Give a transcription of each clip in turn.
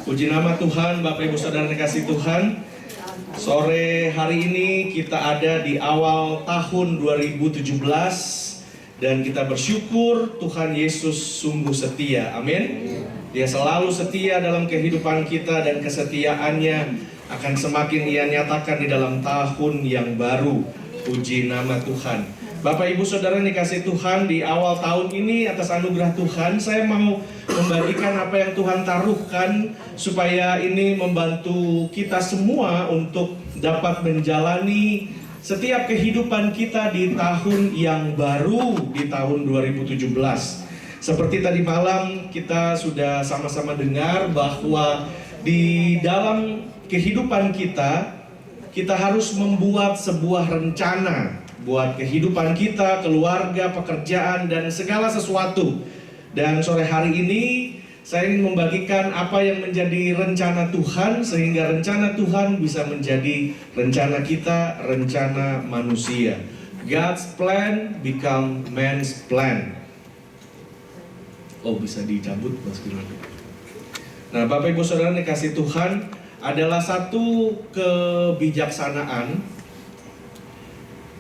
Puji nama Tuhan, Bapak Ibu Saudara dikasih Tuhan. Sore hari ini kita ada di awal tahun 2017 dan kita bersyukur Tuhan Yesus sungguh setia. Amin. Dia selalu setia dalam kehidupan kita dan kesetiaannya akan semakin ia nyatakan di dalam tahun yang baru. Puji nama Tuhan. Bapak Ibu Saudara dikasih Tuhan, di awal tahun ini atas anugerah Tuhan saya mau membagikan apa yang Tuhan taruhkan supaya ini membantu kita semua untuk dapat menjalani setiap kehidupan kita di tahun yang baru, di tahun 2017. Seperti tadi malam kita sudah sama-sama dengar bahwa di dalam kehidupan kita harus membuat sebuah rencana buat kehidupan kita, keluarga, pekerjaan, dan segala sesuatu. Dan sore hari ini saya ingin membagikan apa yang menjadi rencana Tuhan, sehingga rencana Tuhan bisa menjadi rencana kita, rencana manusia. God's plan become man's plan. Oh, bisa dicabut Mas Firman. Nah, Bapak Ibu Saudara dikasih Tuhan, adalah satu kebijaksanaan.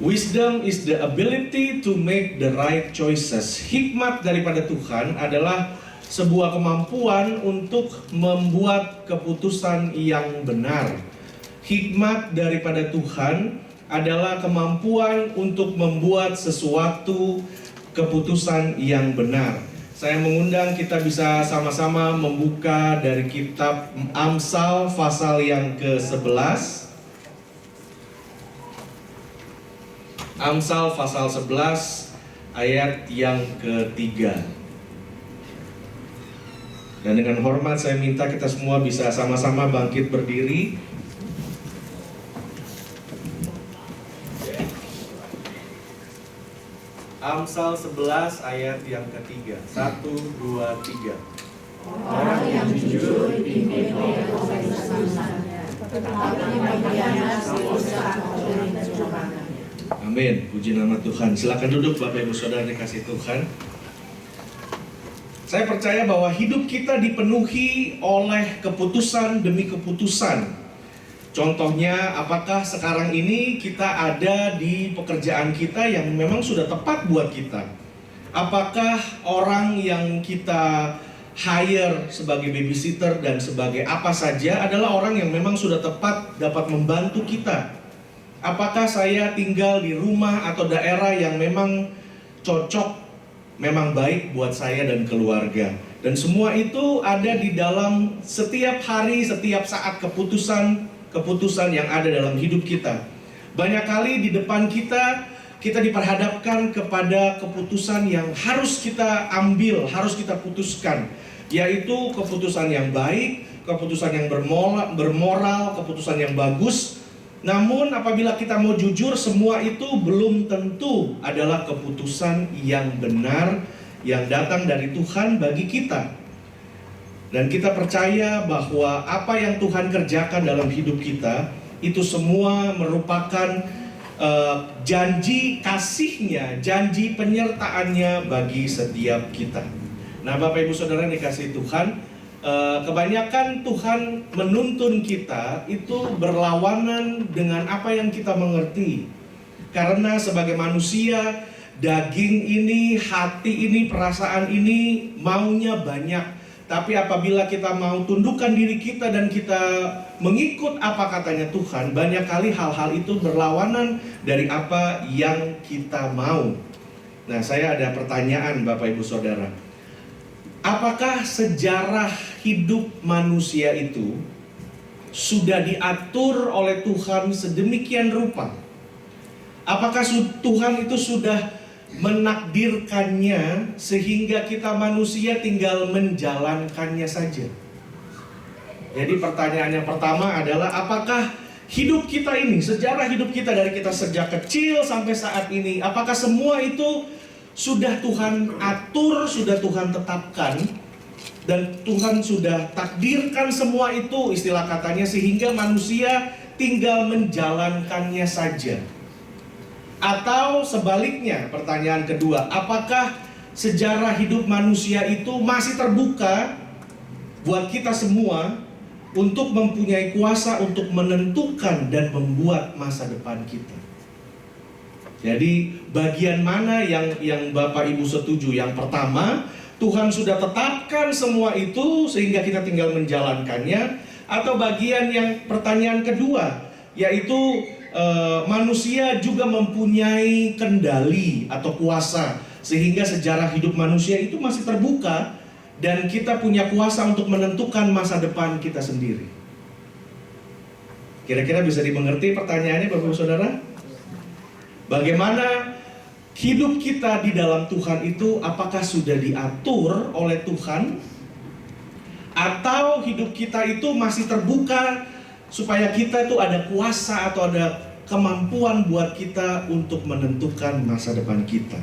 Wisdom is the ability to make the right choices. Hikmat daripada Tuhan adalah sebuah kemampuan untuk membuat keputusan yang benar. Hikmat daripada Tuhan adalah kemampuan untuk membuat sesuatu keputusan yang benar. Saya mengundang kita bisa sama-sama membuka dari kitab Amsal pasal yang ke-11. Amsal pasal 11 ayat yang ke-3. Dan dengan hormat saya minta kita semua bisa sama-sama bangkit berdiri. Amsal 11 ayat yang ke-3. 1, 2, 3. Orang yang jujur dipimpin oleh kebijaksanaan, tetapi pengkhianat diusap oleh kecurangan. Amin, puji nama Tuhan. Silakan duduk Bapak Ibu Saudara dikasih Tuhan. Saya percaya bahwa hidup kita dipenuhi oleh keputusan demi keputusan. Contohnya, apakah sekarang ini kita ada di pekerjaan kita yang memang sudah tepat buat kita? Apakah orang yang kita hire sebagai babysitter dan sebagai apa saja adalah orang yang memang sudah tepat dapat membantu kita? Apakah saya tinggal di rumah atau daerah yang memang cocok, memang baik buat saya dan keluarga? Dan semua itu ada di dalam setiap hari, setiap saat keputusan yang ada dalam hidup kita. Banyak kali di depan kita diperhadapkan kepada keputusan yang harus kita ambil, harus kita putuskan. Yaitu keputusan yang baik, keputusan yang bermoral, keputusan yang bagus. Namun apabila kita mau jujur, semua itu belum tentu adalah keputusan yang benar yang datang dari Tuhan bagi kita. Dan kita percaya bahwa apa yang Tuhan kerjakan dalam hidup kita itu semua merupakan janji kasih-Nya, janji penyertaan-Nya bagi setiap kita. Nah, Bapak Ibu Saudara dikasih Tuhan, kebanyakan Tuhan menuntun kita itu berlawanan dengan apa yang kita mengerti. Karena sebagai manusia, daging ini, hati ini, perasaan ini maunya banyak. Tapi apabila kita mau tundukkan diri kita dan kita mengikut apa katanya Tuhan, banyak kali hal-hal itu berlawanan dari apa yang kita mau. Nah, saya ada pertanyaan Bapak Ibu Saudara. Apakah sejarah hidup manusia itu sudah diatur oleh Tuhan sedemikian rupa? Apakah Tuhan itu sudah menakdirkannya sehingga kita manusia tinggal menjalankannya saja? Jadi pertanyaan yang pertama adalah, apakah hidup kita ini, sejarah hidup kita dari kita sejak kecil sampai saat ini, apakah semua itu sudah Tuhan atur, sudah Tuhan tetapkan, dan Tuhan sudah takdirkan semua itu, istilah katanya, sehingga manusia tinggal menjalankannya saja? Atau sebaliknya, pertanyaan kedua, apakah sejarah hidup manusia itu masih terbuka buat kita semua untuk mempunyai kuasa untuk menentukan dan membuat masa depan kita. Jadi bagian mana yang Bapak Ibu setuju? Yang pertama, Tuhan sudah tetapkan semua itu sehingga kita tinggal menjalankannya. Atau bagian yang pertanyaan kedua, yaitu manusia juga mempunyai kendali atau kuasa, sehingga sejarah hidup manusia itu masih terbuka dan kita punya kuasa untuk menentukan masa depan kita sendiri. Kira-kira bisa dimengerti pertanyaannya Bapak Ibu Saudara? Bagaimana hidup kita di dalam Tuhan itu, apakah sudah diatur oleh Tuhan? Atau hidup kita itu masih terbuka supaya kita itu ada kuasa atau ada kemampuan buat kita untuk menentukan masa depan kita?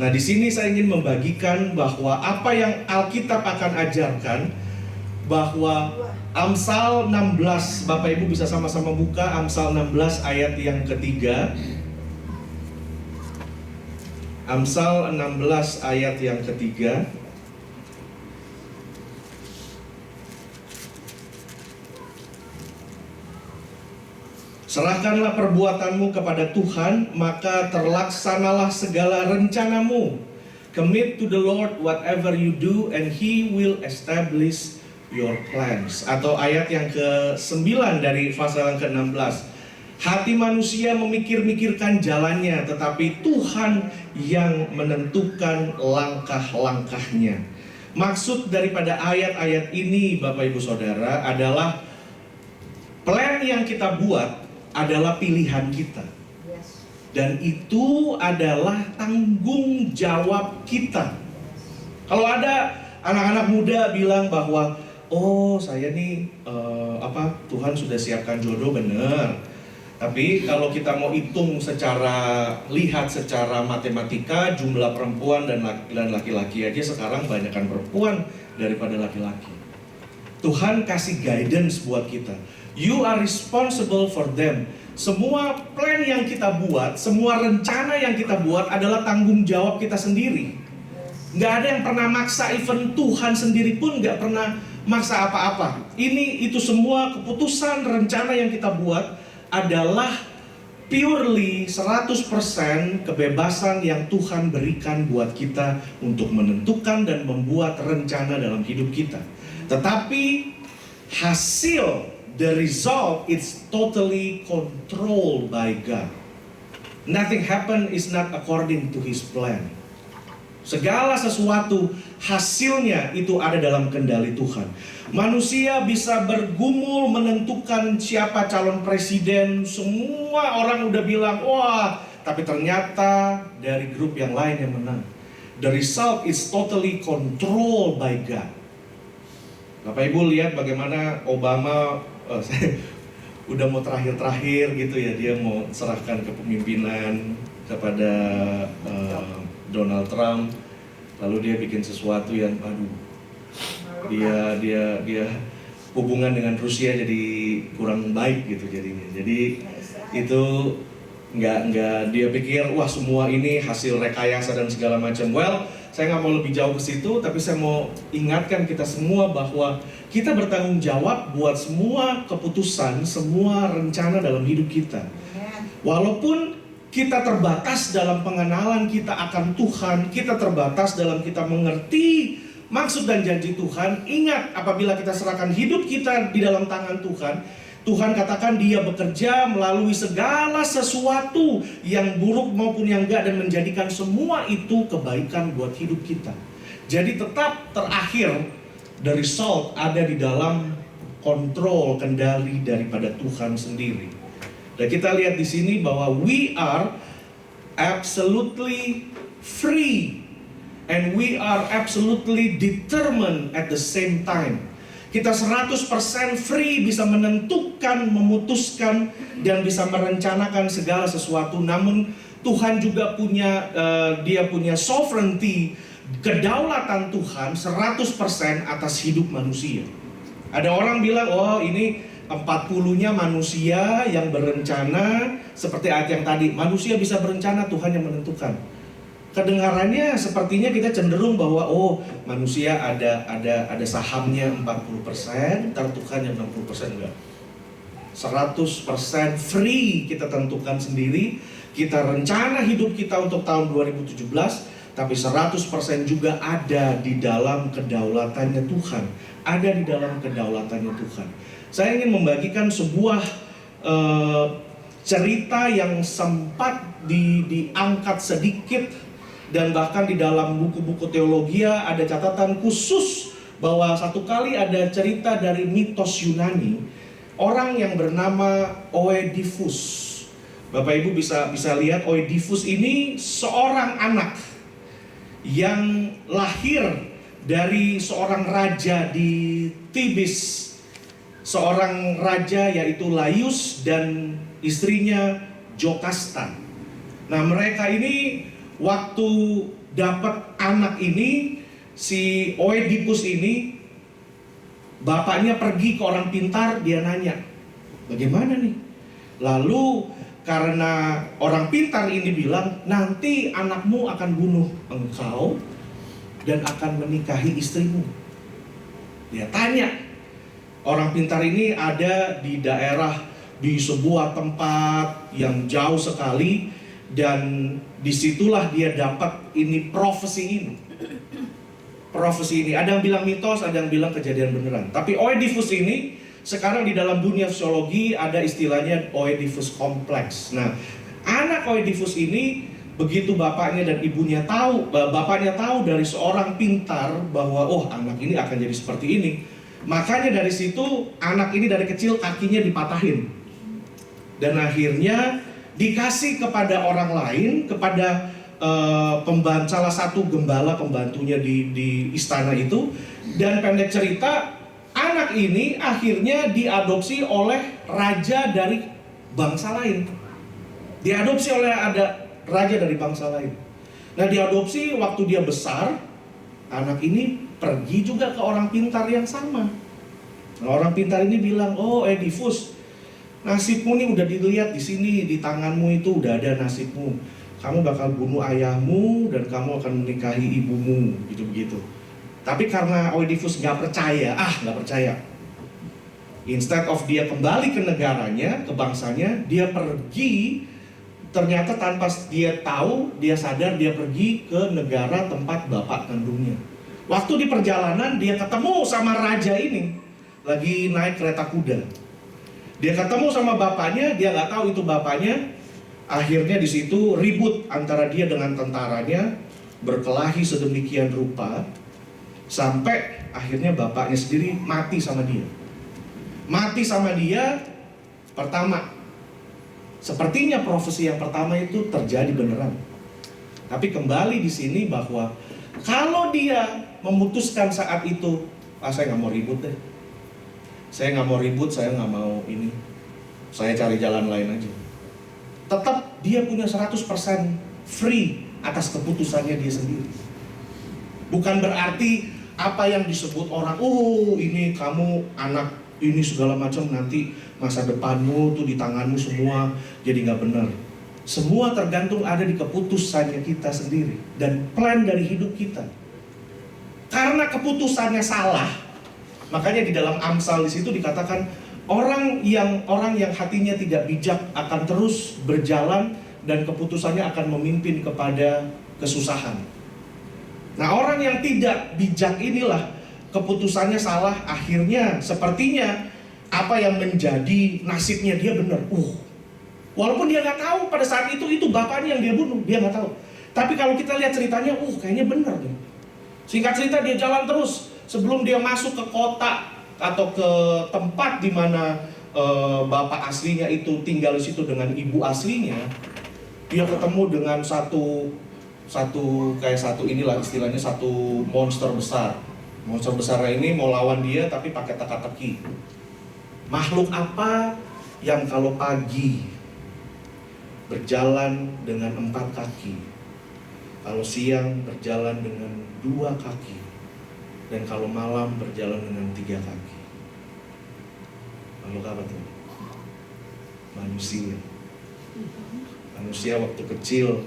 Nah, di sini saya ingin membagikan bahwa apa yang Alkitab akan ajarkan, bahwa Amsal 16, Bapak Ibu bisa sama-sama buka Amsal 16 ayat yang ketiga. Amsal 16 ayat yang ketiga. Serahkanlah perbuatanmu kepada Tuhan, maka terlaksanalah segala rencanamu. Commit to the Lord whatever you do, and He will establish your plans. Atau ayat yang ke-9 dari pasal yang ke-16. Hati manusia memikir-mikirkan jalannya, tetapi Tuhan yang menentukan langkah-langkahnya. Maksud daripada ayat-ayat ini, Bapak Ibu Saudara, adalah plan yang kita buat adalah pilihan kita. Dan itu adalah tanggung jawab kita. Kalau ada anak-anak muda bilang bahwa saya nih Tuhan sudah siapkan jodoh, bener. Tapi kalau kita mau hitung lihat secara matematika, jumlah perempuan dan laki-laki aja sekarang banyakkan perempuan daripada laki-laki. Tuhan kasih guidance buat kita. You are responsible for them. Semua plan yang kita buat, semua rencana yang kita buat adalah tanggung jawab kita sendiri. Nggak ada yang pernah maksa, even Tuhan sendiri pun nggak pernah maksa apa-apa. Itu semua keputusan, rencana yang kita buat adalah purely 100% kebebasan yang Tuhan berikan buat kita untuk menentukan dan membuat rencana dalam hidup kita. Tetapi hasil, the result, it's totally controlled by God. Nothing happen is not according to His plan. Segala sesuatu hasilnya itu ada dalam kendali Tuhan. Manusia bisa bergumul menentukan siapa calon presiden. Semua orang udah bilang, wah, tapi ternyata dari grup yang lain yang menang. The result is totally controlled by God. Bapak Ibu lihat bagaimana Obama udah mau terakhir gitu ya, dia mau serahkan kepemimpinan kepada Donald Trump, lalu dia bikin sesuatu yang dia hubungan dengan Rusia jadi kurang baik gitu jadinya. Jadi itu nggak dia pikir wah semua ini hasil rekayasa dan segala macam. Well, saya nggak mau lebih jauh ke situ, tapi saya mau ingatkan kita semua bahwa kita bertanggung jawab buat semua keputusan, semua rencana dalam hidup kita. Walaupun kita terbatas dalam pengenalan kita akan Tuhan, kita terbatas dalam kita mengerti maksud dan janji Tuhan. Ingat, apabila kita serahkan hidup kita di dalam tangan Tuhan, Tuhan katakan Dia bekerja melalui segala sesuatu yang buruk maupun yang enggak, dan menjadikan semua itu kebaikan buat hidup kita. Jadi tetap terakhir, the result ada di dalam kontrol, kendali daripada Tuhan sendiri. Dan kita lihat di sini bahwa we are absolutely free and we are absolutely determined at the same time. Kita 100% free, bisa menentukan, memutuskan, dan bisa merencanakan segala sesuatu. Namun Tuhan juga punya Dia punya sovereignty, kedaulatan Tuhan 100% atas hidup manusia. Ada orang bilang, oh ini 40-nya manusia yang berencana, seperti ayat yang tadi, manusia bisa berencana, Tuhan yang menentukan. kedengarannya sepertinya kita cenderung bahwa oh, manusia ada sahamnya 40%, tentukannya 60%, enggak. 100% free kita tentukan sendiri. Kita rencana hidup kita untuk tahun 2017, tapi 100% juga ada di dalam kedaulatannya Tuhan. Ada di dalam kedaulatannya Tuhan. Saya ingin membagikan sebuah cerita yang sempat diangkat sedikit, dan bahkan di dalam buku-buku teologi ada catatan khusus bahwa satu kali ada cerita dari mitos Yunani, orang yang bernama Oedipus. Bapak Ibu bisa lihat, Oedipus ini seorang anak yang lahir dari seorang raja di Thebes. Seorang raja yaitu Laius dan istrinya Jokasta. Nah, mereka ini waktu dapat anak ini, si Oedipus ini, bapaknya pergi ke orang pintar, dia nanya, bagaimana nih? Lalu karena orang pintar ini bilang, nanti anakmu akan bunuh engkau dan akan menikahi istrimu. Dia tanya, orang pintar ini ada di daerah, di sebuah tempat yang jauh sekali, dan disitulah dia dapat ini profesi ini. Profesi ini, ada yang bilang mitos, ada yang bilang kejadian beneran. Tapi Oedipus ini sekarang di dalam dunia fisiologi ada istilahnya Oedipus kompleks. Nah, anak Oedipus ini begitu bapaknya dan ibunya tahu, bapaknya tahu dari seorang pintar bahwa oh, anak ini akan jadi seperti ini. Makanya dari situ anak ini dari kecil kakinya dipatahin. Dan akhirnya dikasih kepada orang lain, kepada salah satu gembala pembantunya di istana itu. Dan pendek cerita, anak ini akhirnya diadopsi oleh raja dari bangsa lain. Diadopsi oleh raja dari bangsa lain. Nah, diadopsi waktu dia besar, anak ini pergi juga ke orang pintar yang sama. Nah, orang pintar ini bilang, oh Oedipus, nasibmu nih udah dilihat di sini, di tanganmu itu udah ada nasibmu. Kamu bakal bunuh ayahmu dan kamu akan menikahi ibumu, gitu-begitu. Tapi karena Oedipus nggak percaya, instead of dia kembali ke negaranya, ke bangsanya, dia pergi. Ternyata tanpa dia tahu, dia sadar dia pergi ke negara tempat bapak kandungnya. Waktu di perjalanan dia ketemu sama raja ini, lagi naik kereta kuda. Dia ketemu sama bapaknya, dia nggak tahu itu bapaknya. Akhirnya di situ ribut antara dia dengan tentaranya, berkelahi sedemikian rupa, sampai akhirnya bapaknya sendiri mati sama dia. Mati sama dia, pertama, sepertinya profesi yang pertama itu terjadi beneran. Tapi kembali di sini bahwa kalau dia memutuskan saat itu, saya nggak mau ribut deh. Saya nggak mau ribut, saya nggak mau ini. Saya cari jalan lain aja. Tetap dia punya 100% free atas keputusannya dia sendiri. Bukan berarti apa yang disebut orang, oh ini kamu anak ini segala macam, nanti masa depanmu tuh di tanganmu semua, jadi nggak benar. Semua tergantung ada di keputusannya kita sendiri dan plan dari hidup kita. Karena keputusannya salah, makanya di dalam Amsal di situ dikatakan orang yang hatinya tidak bijak akan terus berjalan dan keputusannya akan memimpin kepada kesusahan. Nah, orang yang tidak bijak inilah keputusannya salah, akhirnya sepertinya apa yang menjadi nasibnya dia benar. Walaupun dia nggak tahu pada saat itu bapaknya yang dia bunuh, dia nggak tahu. Tapi kalau kita lihat ceritanya, kayaknya benar nih. Singkat cerita dia jalan terus sebelum dia masuk ke kota atau ke tempat di mana bapak aslinya itu tinggal di situ dengan ibu aslinya. Dia ketemu dengan satu istilahnya satu monster besar. Monster besarnya ini mau lawan dia tapi pakai teka-teki. Makhluk apa yang kalau pagi berjalan dengan 4 kaki, kalau siang berjalan dengan 2 kaki, dan kalau malam berjalan dengan 3 kaki? Makhluk apa tuh? Manusia. Manusia waktu kecil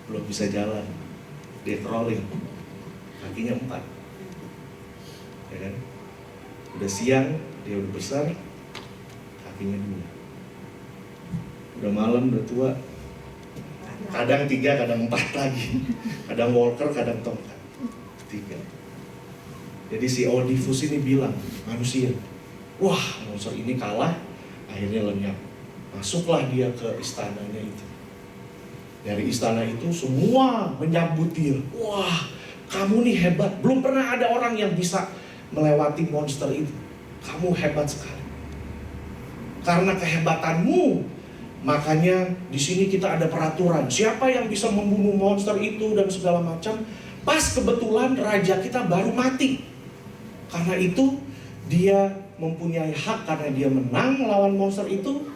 belum bisa jalan, Dia crawling, kakinya 4, ya kan? Udah siang, dia udah besar, kakinya 2. Udah malam, udah tua, kadang 3, kadang 4 lagi. Kadang walker, kadang tongkat. 3. Jadi si Oedipus ini bilang, manusia, wah monster ini kalah, akhirnya lenyap. Masuklah dia ke istananya itu. Dari istana itu semua menyambut dia. Wah, kamu nih hebat. Belum pernah ada orang yang bisa melewati monster itu. Kamu hebat sekali. Karena kehebatanmu, makanya di sini kita ada peraturan. Siapa yang bisa membunuh monster itu dan segala macam. Pas kebetulan raja kita baru mati. Karena itu dia mempunyai hak, karena dia menang melawan monster itu,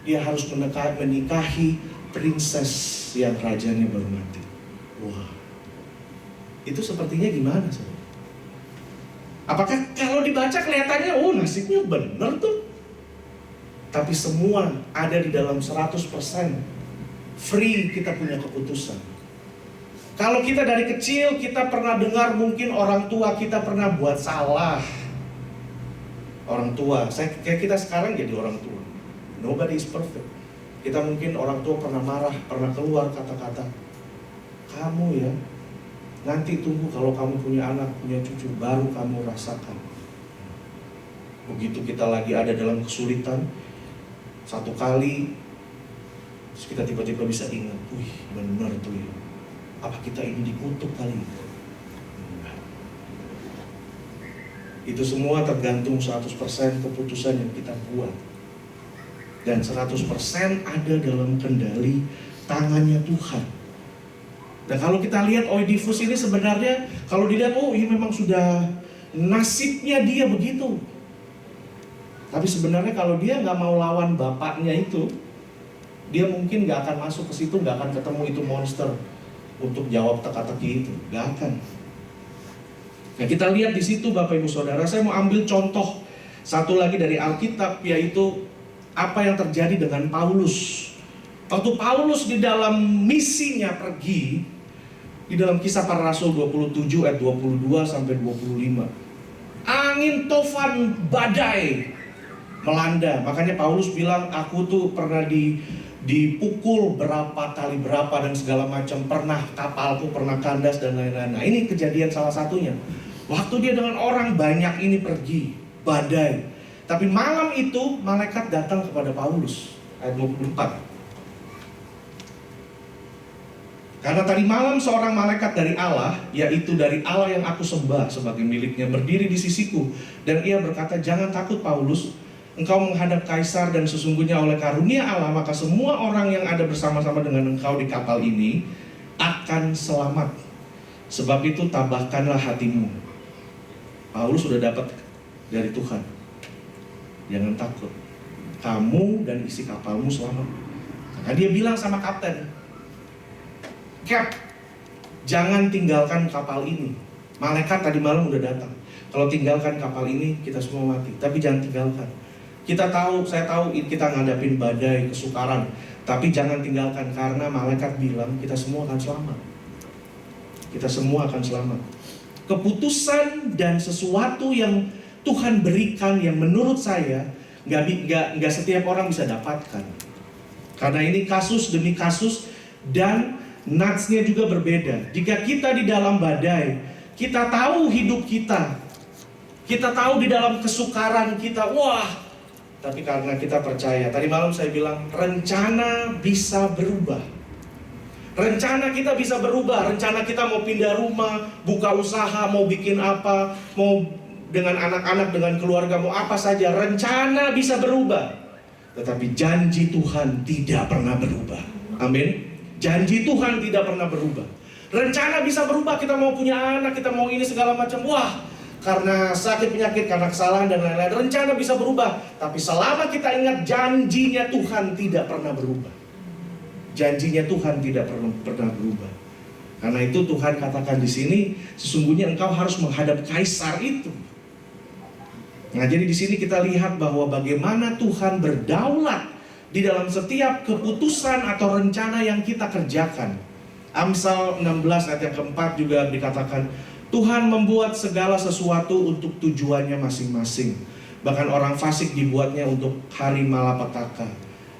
dia harus menikahi princess yang rajanya baru mati. Wah, itu sepertinya gimana saudara? Apakah kalau dibaca kelihatannya, oh nasibnya benar tuh. Tapi semua ada di dalam 100% free, kita punya keputusan. Kalau kita dari kecil, kita pernah dengar mungkin orang tua kita pernah buat salah. Orang tua, kayak kita sekarang jadi orang tua. Nobody is perfect. Kita mungkin orang tua pernah marah, pernah keluar kata-kata, kamu ya, nanti tunggu kalau kamu punya anak, punya cucu, baru kamu rasakan. Begitu kita lagi ada dalam kesulitan, satu kali, terus kita tiba-tiba bisa ingat, wih benar tuh ya, apa kita ini dikutuk kali? Enggak. Itu semua tergantung 100% keputusan yang kita buat. Dan 100% ada dalam kendali tangannya Tuhan. Dan kalau kita lihat Oedipus ini sebenarnya, kalau dilihat, oh ini memang sudah nasibnya dia begitu. Tapi sebenarnya kalau dia nggak mau lawan bapaknya itu, dia mungkin nggak akan masuk ke situ, nggak akan ketemu itu monster untuk jawab teka-teki itu, nggak akan. Nah kita lihat di situ Bapak Ibu Saudara, saya mau ambil contoh satu lagi dari Alkitab, yaitu apa yang terjadi dengan Paulus. Waktu Paulus di dalam misinya pergi, di dalam Kisah Para Rasul 27 ayat 22 sampai 25. Angin tofan badai melanda. Makanya Paulus bilang, aku tuh pernah dipukul berapa kali berapa dan segala macam. Pernah kapalku pernah kandas dan lain-lain. Nah ini kejadian salah satunya. Waktu dia dengan orang banyak ini pergi, badai. Tapi malam itu malaikat datang kepada Paulus, ayat 24. Karena tadi malam seorang malaikat dari Allah, yaitu dari Allah yang aku sembah sebagai miliknya, berdiri di sisiku. Dan ia berkata, jangan takut Paulus, engkau menghadap kaisar, dan sesungguhnya oleh karunia Allah, maka semua orang yang ada bersama-sama dengan engkau di kapal ini akan selamat. Sebab itu tabahkanlah hatimu. Paulus sudah dapat dari Tuhan. Jangan takut, kamu dan isi kapalmu selamat. Maka dia bilang sama kapten, Cap, jangan tinggalkan kapal ini. Malaikat tadi malam udah datang. Kalau tinggalkan kapal ini, kita semua mati. Tapi jangan tinggalkan. Saya tahu kita ngadapin badai, kesukaran. Tapi jangan tinggalkan, karena malaikat bilang kita semua akan selamat. Kita semua akan selamat. Keputusan dan sesuatu yang Tuhan berikan, yang menurut saya nggak setiap orang bisa dapatkan. Karena ini kasus demi kasus, dan natsnya juga berbeda. Jika kita di dalam badai, kita tahu hidup kita tahu di dalam kesukaran kita, wah. Tapi karena kita percaya, tadi malam saya bilang, rencana bisa berubah. Rencana kita bisa berubah. Rencana kita mau pindah rumah, buka usaha, mau bikin apa, mau dengan anak-anak, dengan keluarga, mau apa saja, rencana bisa berubah. Tetapi janji Tuhan tidak pernah berubah. Amin. Janji Tuhan tidak pernah berubah. Rencana bisa berubah, kita mau punya anak, kita mau ini segala macam. Wah, karena sakit penyakit, karena kesalahan dan lain-lain, rencana bisa berubah. Tapi selama kita ingat janjinya Tuhan tidak pernah berubah. Janjinya Tuhan tidak pernah berubah. Karena itu Tuhan katakan di sini, sesungguhnya engkau harus menghadap kaisar itu. Nah, jadi di sini kita lihat bahwa bagaimana Tuhan berdaulat di dalam setiap keputusan atau rencana yang kita kerjakan. Amsal 16 ayat yang keempat juga dikatakan, Tuhan membuat segala sesuatu untuk tujuannya masing-masing. Bahkan orang fasik dibuatnya untuk hari malapetaka.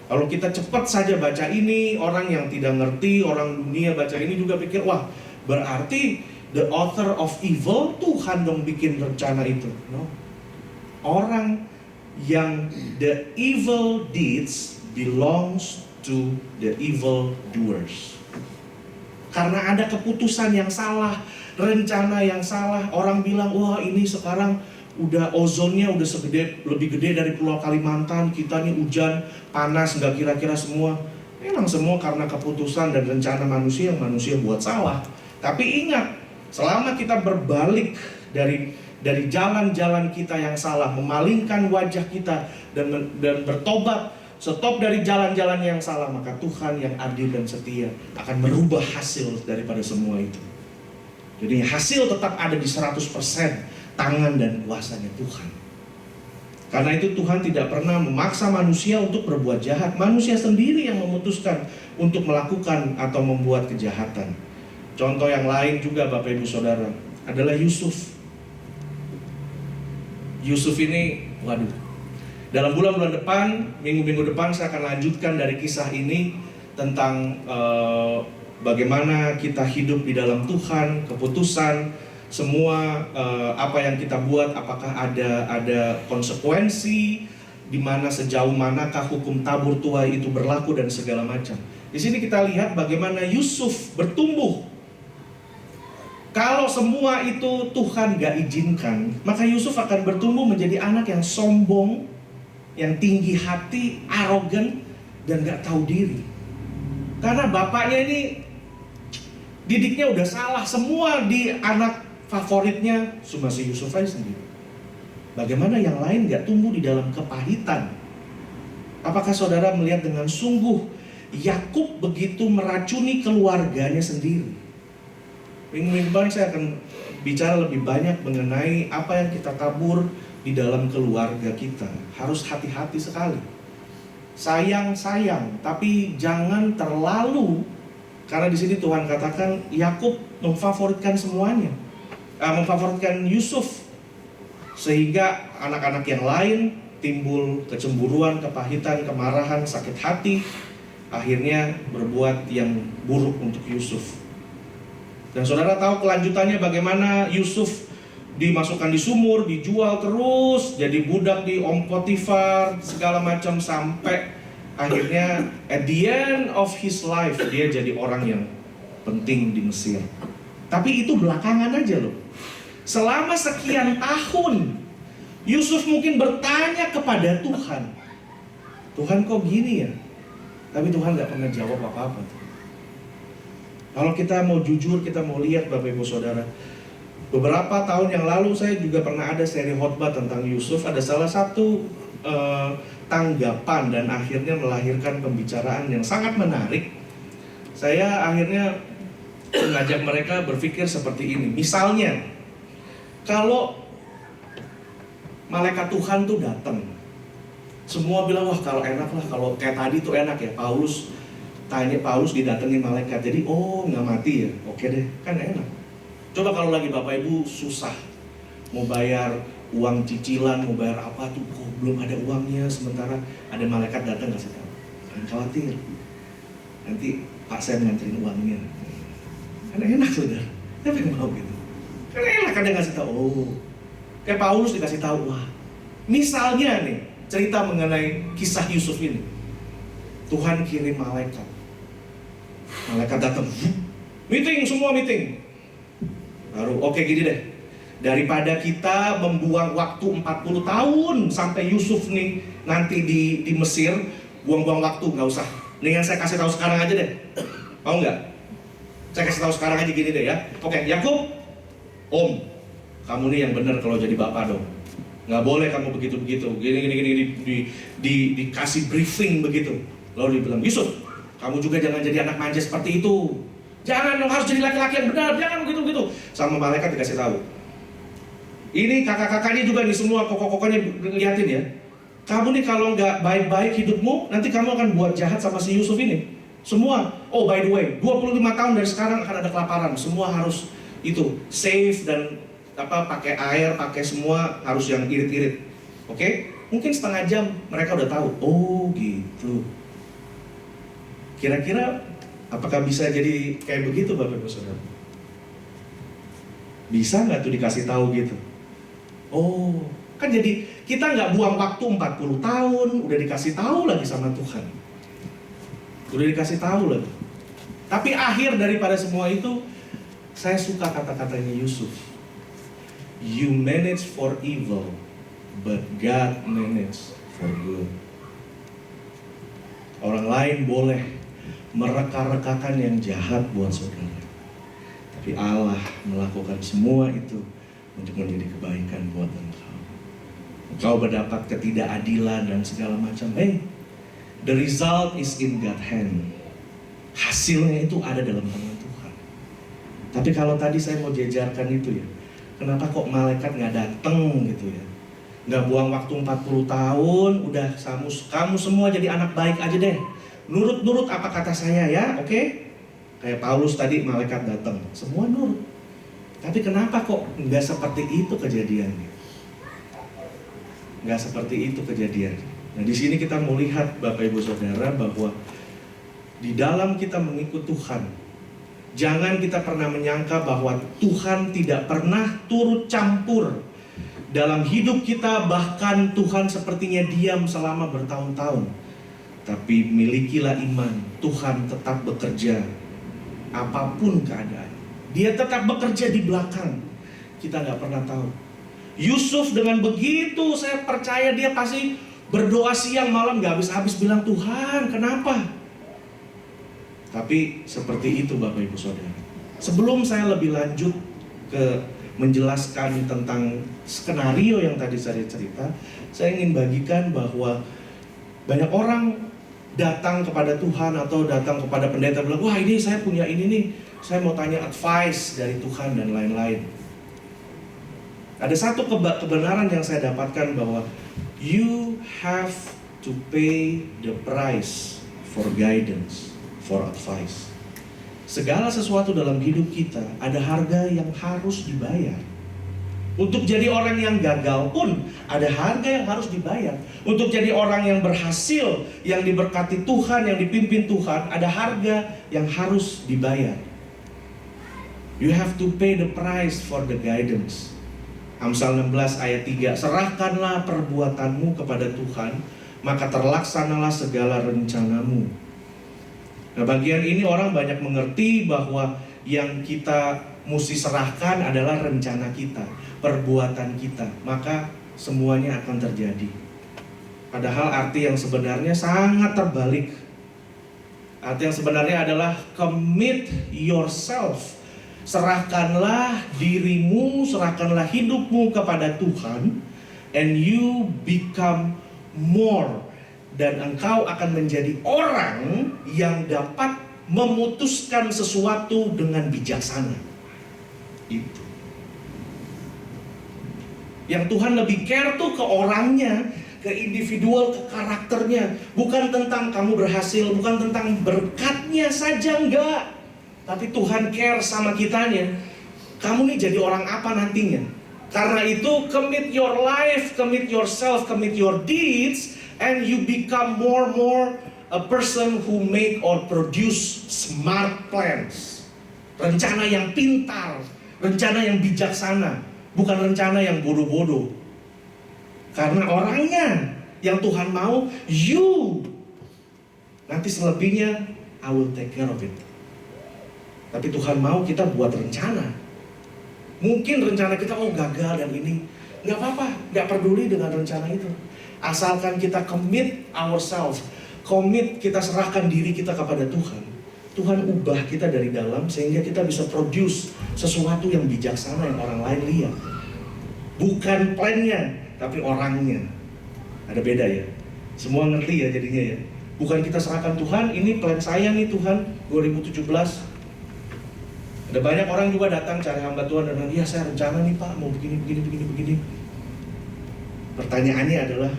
Kalau kita cepat saja baca ini, orang yang tidak ngerti, orang dunia baca ini juga pikir, wah berarti the author of evil, Tuhan dong bikin rencana itu. No. Orang yang the evil deeds belongs to the evil doers. Karena ada keputusan yang salah, rencana yang salah, orang bilang, wah ini sekarang udah ozonnya udah lebih gede dari Pulau Kalimantan, kita nih hujan, panas, nggak kira-kira semua. Memang semua karena keputusan dan rencana manusia yang manusia buat salah. Tapi ingat, selama kita berbalik dari jalan-jalan kita yang salah, memalingkan wajah kita dan bertobat, stop dari jalan-jalan yang salah, maka Tuhan yang adil dan setia akan merubah hasil daripada semua itu. Jadi hasil tetap ada di 100% tangan dan kuasanya Tuhan. Karena itu Tuhan tidak pernah memaksa manusia untuk berbuat jahat. Manusia sendiri yang memutuskan untuk melakukan atau membuat kejahatan. Contoh yang lain juga Bapak Ibu Saudara adalah Yusuf. Yusuf ini, waduh, dalam bulan-bulan depan, minggu-minggu depan saya akan lanjutkan dari kisah ini tentang bagaimana kita hidup di dalam Tuhan, keputusan, semua apa yang kita buat, apakah ada konsekuensi, di mana sejauh manakah hukum tabur tuai itu berlaku dan segala macam. Di sini kita lihat bagaimana Yusuf bertumbuh. Kalau semua itu Tuhan gak izinkan, maka Yusuf akan bertumbuh menjadi anak yang sombong, yang tinggi hati, arogan, dan gak tahu diri. Karena bapaknya ini didiknya udah salah, semua di anak favoritnya cuma si Yusuf aja sendiri. Bagaimana yang lain gak tumbuh di dalam kepahitan? Apakah saudara melihat dengan sungguh Yakub begitu meracuni keluarganya sendiri? Minggu depan saya akan bicara lebih banyak mengenai apa yang kita tabur di dalam keluarga kita. Harus hati-hati sekali. Sayang, tapi jangan terlalu, karena di sini Tuhan katakan Yakub memfavoritkan semuanya, memfavoritkan Yusuf, sehingga anak-anak yang lain timbul kecemburuan, kepahitan, kemarahan, sakit hati, akhirnya berbuat yang buruk untuk Yusuf. Dan saudara tahu kelanjutannya bagaimana Yusuf dimasukkan di sumur, dijual terus, jadi budak di Om Potifar, segala macam, sampai akhirnya at the end of his life dia jadi orang yang penting di Mesir. Tapi itu belakangan aja loh. Selama sekian tahun Yusuf mungkin bertanya kepada Tuhan, Tuhan kok gini ya? Tapi Tuhan gak pernah jawab apa-apa. Kalau kita mau jujur, kita mau lihat Bapak Ibu Saudara, beberapa tahun yang lalu saya juga pernah ada seri khotbah tentang Yusuf. Ada salah satu tanggapan dan akhirnya melahirkan pembicaraan yang sangat menarik. Saya akhirnya mengajak mereka berpikir seperti ini. Misalnya, kalau malaikat Tuhan tuh datang, semua bilang, wah kalau enak lah, kalau kayak tadi tuh enak ya, Paulus didatengin malaikat, jadi oh nggak mati ya, oke deh, kan enak. Coba kalau lagi Bapak Ibu susah, mau bayar uang cicilan, mau bayar apa tuh, kok belum ada uangnya, sementara ada malaikat datang ngasih tahu, jangan khawatir, nanti Pak saya nganterin uangnya. Kan enak saudara, siapa yang mau gitu? Kan enak kan dia ngasih tahu, oh, kayak Paulus dikasih tahu, wah, misalnya nih cerita mengenai kisah Yusuf ini, Tuhan kirim malaikat datang, semua meeting. Baru oke, gini deh, daripada kita membuang waktu 40 tahun sampai Yusuf nih nanti di Mesir, buang-buang waktu, nggak usah. Mendingan saya kasih tahu sekarang aja deh. Mau nggak? Saya kasih tahu sekarang aja gini deh ya. Oke, Yakub, Om, kamu nih yang benar kalau jadi bapak dong. Nggak boleh kamu begitu-begitu. Gini dikasih briefing begitu. Lalu dibilang, Yusuf, kamu juga jangan jadi anak manja seperti itu. Jangan, harus jadi laki-laki yang benar. Jangan begitu-begitu. Sama malaikat dikasih tahu. Ini kakak-kakaknya juga nih semua, kokok-kokoknya liatin ya. Kamu nih kalau nggak baik-baik hidupmu, nanti kamu akan buat jahat sama si Yusuf ini. Semua, oh by the way, 25 tahun dari sekarang akan ada kelaparan. Semua harus itu, safe dan pakai air, pakai semua harus yang irit-irit. Oke? Mungkin setengah jam mereka udah tahu. Oh gitu. Kira-kira apakah bisa jadi kayak begitu Bapak Ibu Saudara? Bisa nggak tuh dikasih tahu gitu? Oh, kan jadi kita nggak buang waktu 40 tahun, udah dikasih tahu lagi sama Tuhan. Udah dikasih tahu lagi. Tapi akhir daripada semua itu, saya suka kata-katanya Yusuf. You manage for evil, but God manage for good. Orang lain boleh mereka-rekakan yang jahat buat saudara, tapi Allah melakukan semua itu untuk menjadi kebaikan buat engkau. Engkau mendapat ketidakadilan dan segala macam. The result is in God's hand. Hasilnya itu ada dalam tangan Tuhan. Tapi kalau tadi saya mau jejarkan itu ya, kenapa kok malaikat nggak datang gitu ya? Nggak buang waktu 40 tahun, udah kamu semua jadi anak baik aja deh. Nurut-nurut apa kata saya ya, oke? Kayak Paulus tadi, malaikat datang, semua nurut. Tapi kenapa kok nggak seperti itu kejadiannya? Nggak seperti itu kejadiannya. Nah di sini kita melihat Bapak Ibu Saudara bahwa di dalam kita mengikut Tuhan, jangan kita pernah menyangka bahwa Tuhan tidak pernah turut campur dalam hidup kita, bahkan Tuhan sepertinya diam selama bertahun-tahun. Tapi milikilah iman, Tuhan tetap bekerja apapun keadaan. Dia tetap bekerja di belakang. Kita nggak pernah tahu. Yusuf dengan begitu, saya percaya dia pasti berdoa siang malam nggak habis-habis bilang, Tuhan kenapa? Tapi seperti itu Bapak Ibu Saudara. Sebelum saya lebih lanjut ke menjelaskan tentang skenario yang tadi saya cerita, saya ingin bagikan bahwa banyak orang datang kepada Tuhan atau datang kepada pendeta bilang, wah ini saya punya ini nih, saya mau tanya advice dari Tuhan dan lain-lain. Ada satu kebenaran yang saya dapatkan bahwa you have to pay the price for guidance, for advice. Segala sesuatu dalam hidup kita ada harga yang harus dibayar. Untuk jadi orang yang gagal pun ada harga yang harus dibayar. Untuk jadi orang yang berhasil, yang diberkati Tuhan, yang dipimpin Tuhan, ada harga yang harus dibayar. You have to pay the price for the guidance. Amsal 16 ayat 3, serahkanlah perbuatanmu kepada Tuhan, maka terlaksanalah segala rencanamu. Nah bagian ini orang banyak mengerti bahwa yang kita mesti serahkan adalah rencana kita, perbuatan kita, maka semuanya akan terjadi. Padahal arti yang sebenarnya sangat terbalik. Arti yang sebenarnya adalah commit yourself. Serahkanlah dirimu, serahkanlah hidupmu kepada Tuhan, and you become more. Dan engkau akan menjadi orang yang dapat memutuskan sesuatu dengan bijaksana. Itu. Yang Tuhan lebih care tuh ke orangnya, ke individual, ke karakternya. Bukan tentang kamu berhasil, bukan tentang berkatnya saja, enggak. Tapi Tuhan care sama kitanya. Kamu nih jadi orang apa nantinya? Karena itu commit your life, commit yourself, commit your deeds, and you become more a person who make or produce smart plans. Rencana yang pintar, rencana yang bijaksana, bukan rencana yang bodoh-bodoh. Karena orangnya yang Tuhan mau, you. Nanti selebihnya I will take care of it. Tapi Tuhan mau kita buat rencana. Mungkin rencana kita gagal dan ini, nggak apa-apa, nggak peduli dengan rencana itu. Asalkan kita commit ourselves, commit, kita serahkan diri kita kepada Tuhan. Tuhan ubah kita dari dalam sehingga kita bisa produce sesuatu yang bijaksana yang orang lain lihat. Bukan plannya, tapi orangnya. Ada beda ya. Semua ngerti ya jadinya ya. Bukan kita serahkan Tuhan, ini plan saya nih Tuhan 2017. Ada banyak orang juga datang cari hamba Tuhan dan bilang, iya saya rencana nih Pak, mau begini. Pertanyaannya adalah,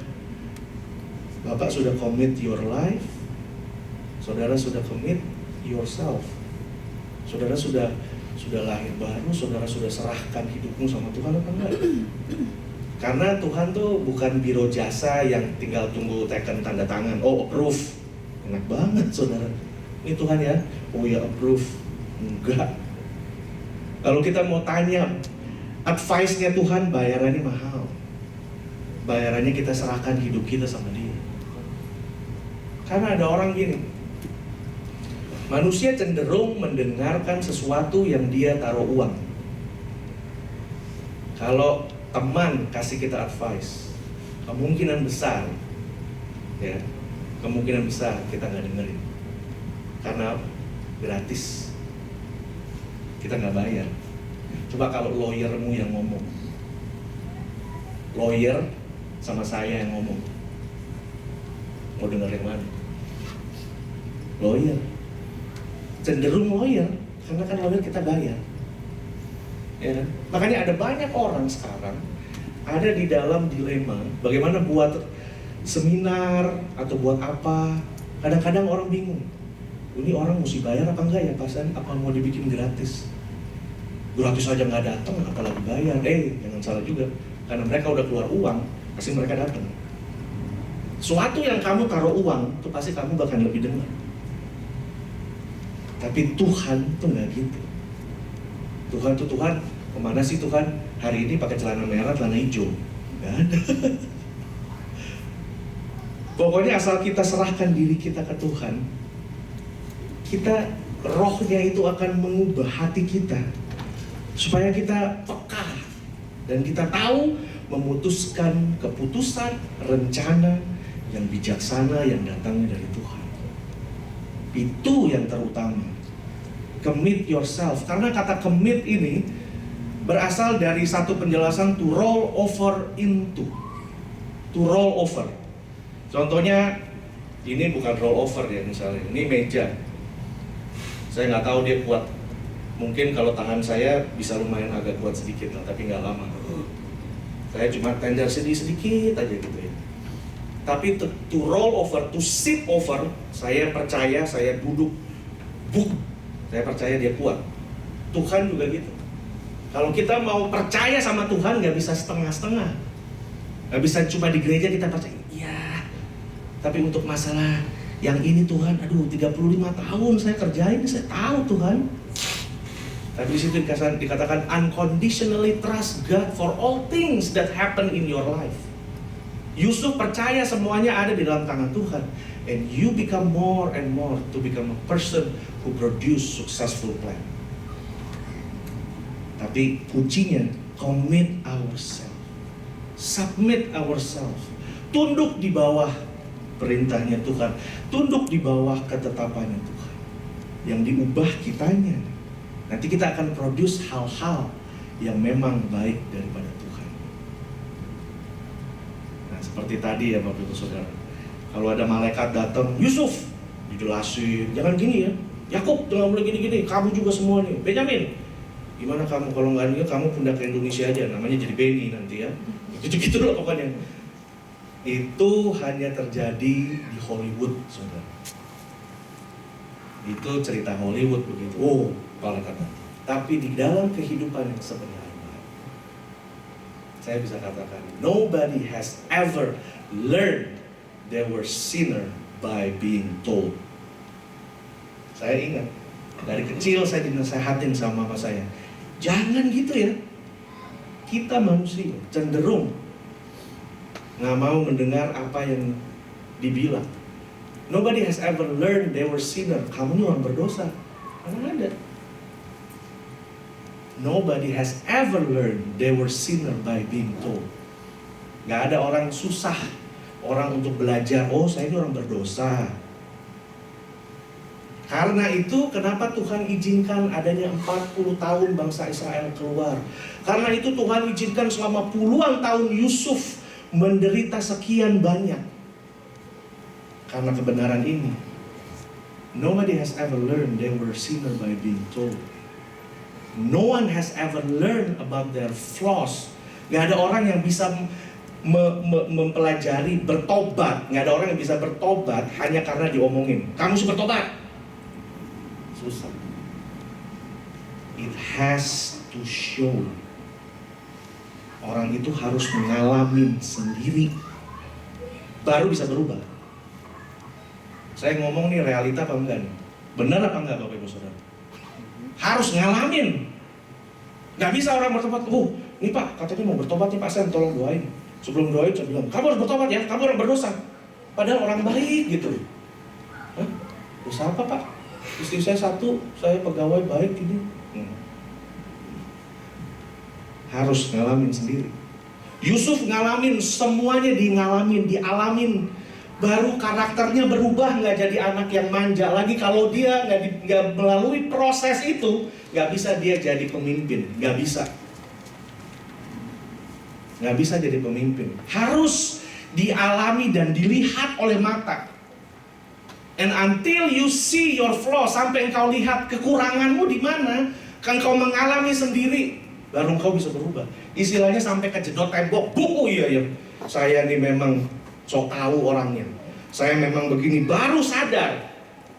Bapak sudah commit your life? Saudara sudah commit yourself. Saudara sudah lahir baru, saudara sudah serahkan hidupmu sama Tuhan apa enggak? Karena Tuhan tuh bukan biro jasa yang tinggal tunggu teken tanda tangan. Oh, approve. Enak banget saudara. Ini Tuhan ya, oh ya approve. Enggak. Kalau kita mau tanya, advice-nya Tuhan bayarannya mahal. Bayarannya kita serahkan hidup kita sama Dia. Karena ada orang gini, manusia cenderung mendengarkan sesuatu yang dia taruh uang. Kalau teman kasih kita advice, kemungkinan besar kita nggak dengerin. Karena gratis, kita nggak bayar. Coba kalau lawyermu yang ngomong, lawyer sama saya yang ngomong, mau denger yang mana? Lawyer, cenderung lawyer, karena kan lawyer kita bayar. Ya, makanya ada banyak orang sekarang ada di dalam dilema bagaimana buat seminar atau buat apa. Kadang-kadang orang bingung, ini orang mesti bayar apa enggak ya pasan? Apa mau dibikin gratis? Gratis aja nggak datang, apalagi bayar. Jangan salah juga, karena mereka udah keluar uang, pasti mereka datang. Suatu yang kamu taruh uang, itu pasti kamu bakal lebih dengar. Tapi Tuhan tuh nggak gitu. Tuhan tuh Tuhan, kemana sih Tuhan? Hari ini pakai celana merah, celana hijau, nggak ada. Pokoknya asal kita serahkan diri kita ke Tuhan, rohnya itu akan mengubah hati kita, supaya kita peka dan kita tahu memutuskan keputusan, rencana yang bijaksana yang datangnya dari Tuhan. Itu yang terutama. Commit yourself. Karena kata commit ini berasal dari satu penjelasan to roll over into. To roll over. Contohnya, ini bukan roll over ya misalnya. Ini meja. Saya nggak tahu dia kuat. Mungkin kalau tangan saya bisa lumayan agak kuat sedikit lah, tapi nggak lama. Saya cuma tender sedikit aja gitu ya. Tapi to roll over, to sit over, saya percaya, saya duduk, saya percaya dia kuat. Tuhan juga gitu. Kalau kita mau percaya sama Tuhan, nggak bisa setengah-setengah. Nggak bisa cuma di gereja kita percaya, iya. Tapi untuk masalah yang ini Tuhan, 35 tahun saya kerjain, saya tahu Tuhan. Tapi di situ dikatakan unconditionally trust God for all things that happen in your life. Yusuf percaya semuanya ada di dalam tangan Tuhan, and you become more and more to become a person who produce successful plan. Tapi kuncinya commit ourselves, submit ourselves, tunduk di bawah perintahnya Tuhan, tunduk di bawah ketetapannya Tuhan, yang diubah kitanya. Nanti kita akan produce hal-hal yang memang baik daripada Tuhan. Nah, seperti tadi ya Bapak Ibu Saudara, kalau ada malaikat datang, Yusuf, dijelasin, jangan gini ya, Yakub jangan boleh gini-gini, kamu juga semua nih, Benyamin, gimana kamu kalau nggak nih, kamu pindah ke Indonesia aja, namanya jadi Beni nanti ya, gitu-gitu loh pokoknya. Itu hanya terjadi di Hollywood, Saudara. Itu cerita Hollywood begitu. Oh, malaikat. Tapi di dalam kehidupan yang sebenarnya, saya bisa katakan, nobody has ever learned they were sinner by being told. Saya ingat, dari kecil saya dinasehatin sama mama saya, jangan gitu ya. Kita manusia cenderung nggak mau mendengar apa yang dibilang. Nobody has ever learned they were sinner. Kamu ini orang berdosa. Mana ada? Nobody has ever learned they were sinner by being told. Gak ada orang susah, orang untuk belajar, oh saya ini orang berdosa. Karena itu kenapa Tuhan izinkan adanya 40 tahun bangsa Israel keluar. Karena itu Tuhan izinkan selama puluhan tahun Yusuf menderita sekian banyak. Karena kebenaran ini. Nobody has ever learned they were sinner by being told. No one has ever learned about their flaws. Gak ada orang yang bisa mempelajari bertobat. Nggak ada orang yang bisa bertobat hanya karena diomongin, kamu harus bertobat. Susah. It has to show. Orang itu harus mengalami sendiri baru bisa berubah. Saya ngomong nih realita apa enggak nih? Benar apa enggak Bapak Ibu Saudara? Harus ngalamin. Nggak bisa orang bertobat, ini Pak katanya mau bertobat nih Pak, saya tolong doain. Sebelum doain saya bilang, kamu harus bertobat ya, kamu orang berdosa. Padahal orang baik gitu. Hah? Dosa apa Pak? Istri saya satu, saya pegawai baik ini. Harus ngalamin sendiri. Yusuf ngalamin, semuanya dialamin. Baru karakternya berubah, nggak jadi anak yang manja lagi. Kalau dia nggak melalui proses itu, nggak bisa dia jadi pemimpin, nggak bisa jadi pemimpin. Harus dialami dan dilihat oleh mata. And until you see your flaw, sampai engkau lihat kekuranganmu di mana, kan kau mengalami sendiri, baru engkau bisa berubah. Istilahnya sampai kejedot tembok, iya ya, saya ini memang sok tahu orangnya, saya memang begini, baru sadar.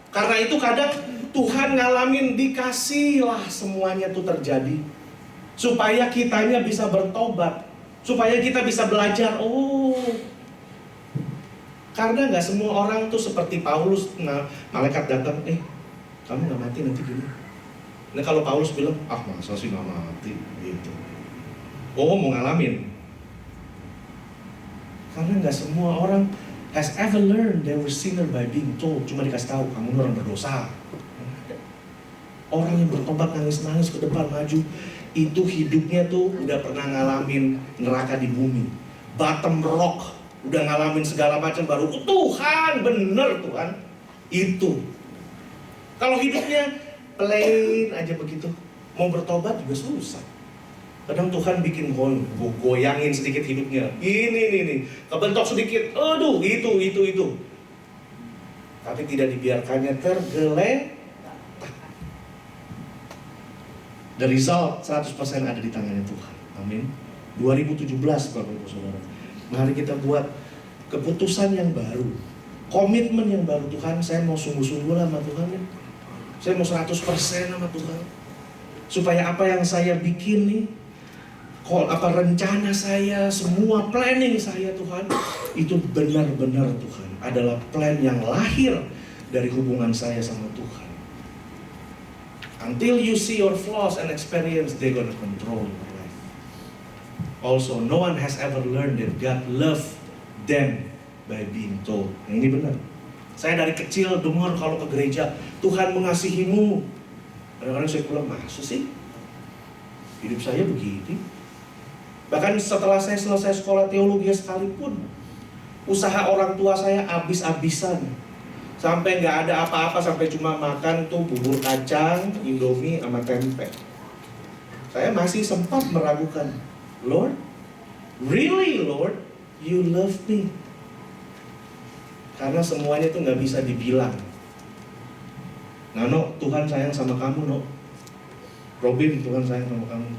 Karena itu kadang Tuhan ngalamin, dikasihlah semuanya itu terjadi supaya kitanya bisa bertobat, supaya kita bisa belajar. Karena nggak semua orang tuh seperti Paulus. Malaikat datang, kamu nggak mati nanti gini. Nah kalau Paulus bilang, masa sih nggak mati gitu. Mau ngalamin. Karena nggak semua orang has ever learned they were sinner by being told. Cuma dikasih tahu, kamu orang berdosa. Orang yang bertobat nangis-nangis ke depan maju, itu hidupnya tuh udah pernah ngalamin neraka di bumi, bottom rock, udah ngalamin segala macam, baru Tuhan, bener Tuhan. Itu kalau hidupnya plain aja begitu, mau bertobat juga susah. Kadang Tuhan bikin goyangin sedikit hidupnya. Ini kebentok sedikit, itu. Tapi tidak dibiarkannya tergeletak. The result 100% ada di tangannya Tuhan. Amin. 2017 Bapak Ibu Saudara. Mari kita buat keputusan yang baru, komitmen yang baru. Tuhan, saya mau sungguh-sungguh sama Tuhan ya. Saya mau 100% sama Tuhan. Supaya apa yang saya bikin nih, rencana saya, semua planning saya Tuhan, itu benar-benar Tuhan adalah plan yang lahir dari hubungan saya sama Tuhan. Until you see your flaws and experience, they're gonna control your life. Also, no one has ever learned that God loved them by being told. Nah, ini benar. Saya dari kecil dengar kalau ke gereja, Tuhan mengasihimu. Kadang-kadang saya pulang, masa sih? Hidup saya begini. Bahkan setelah saya selesai sekolah teologi sekalipun, usaha orang tua saya habis-habisan. Sampai nggak ada apa-apa, sampai cuma makan tuh bubur kacang, indomie, sama tempe. Saya masih sempat meragukan, Lord, really Lord, you love me? Karena semuanya tuh nggak bisa dibilang. No, Tuhan sayang sama kamu, no. Robin, Tuhan sayang sama kamu.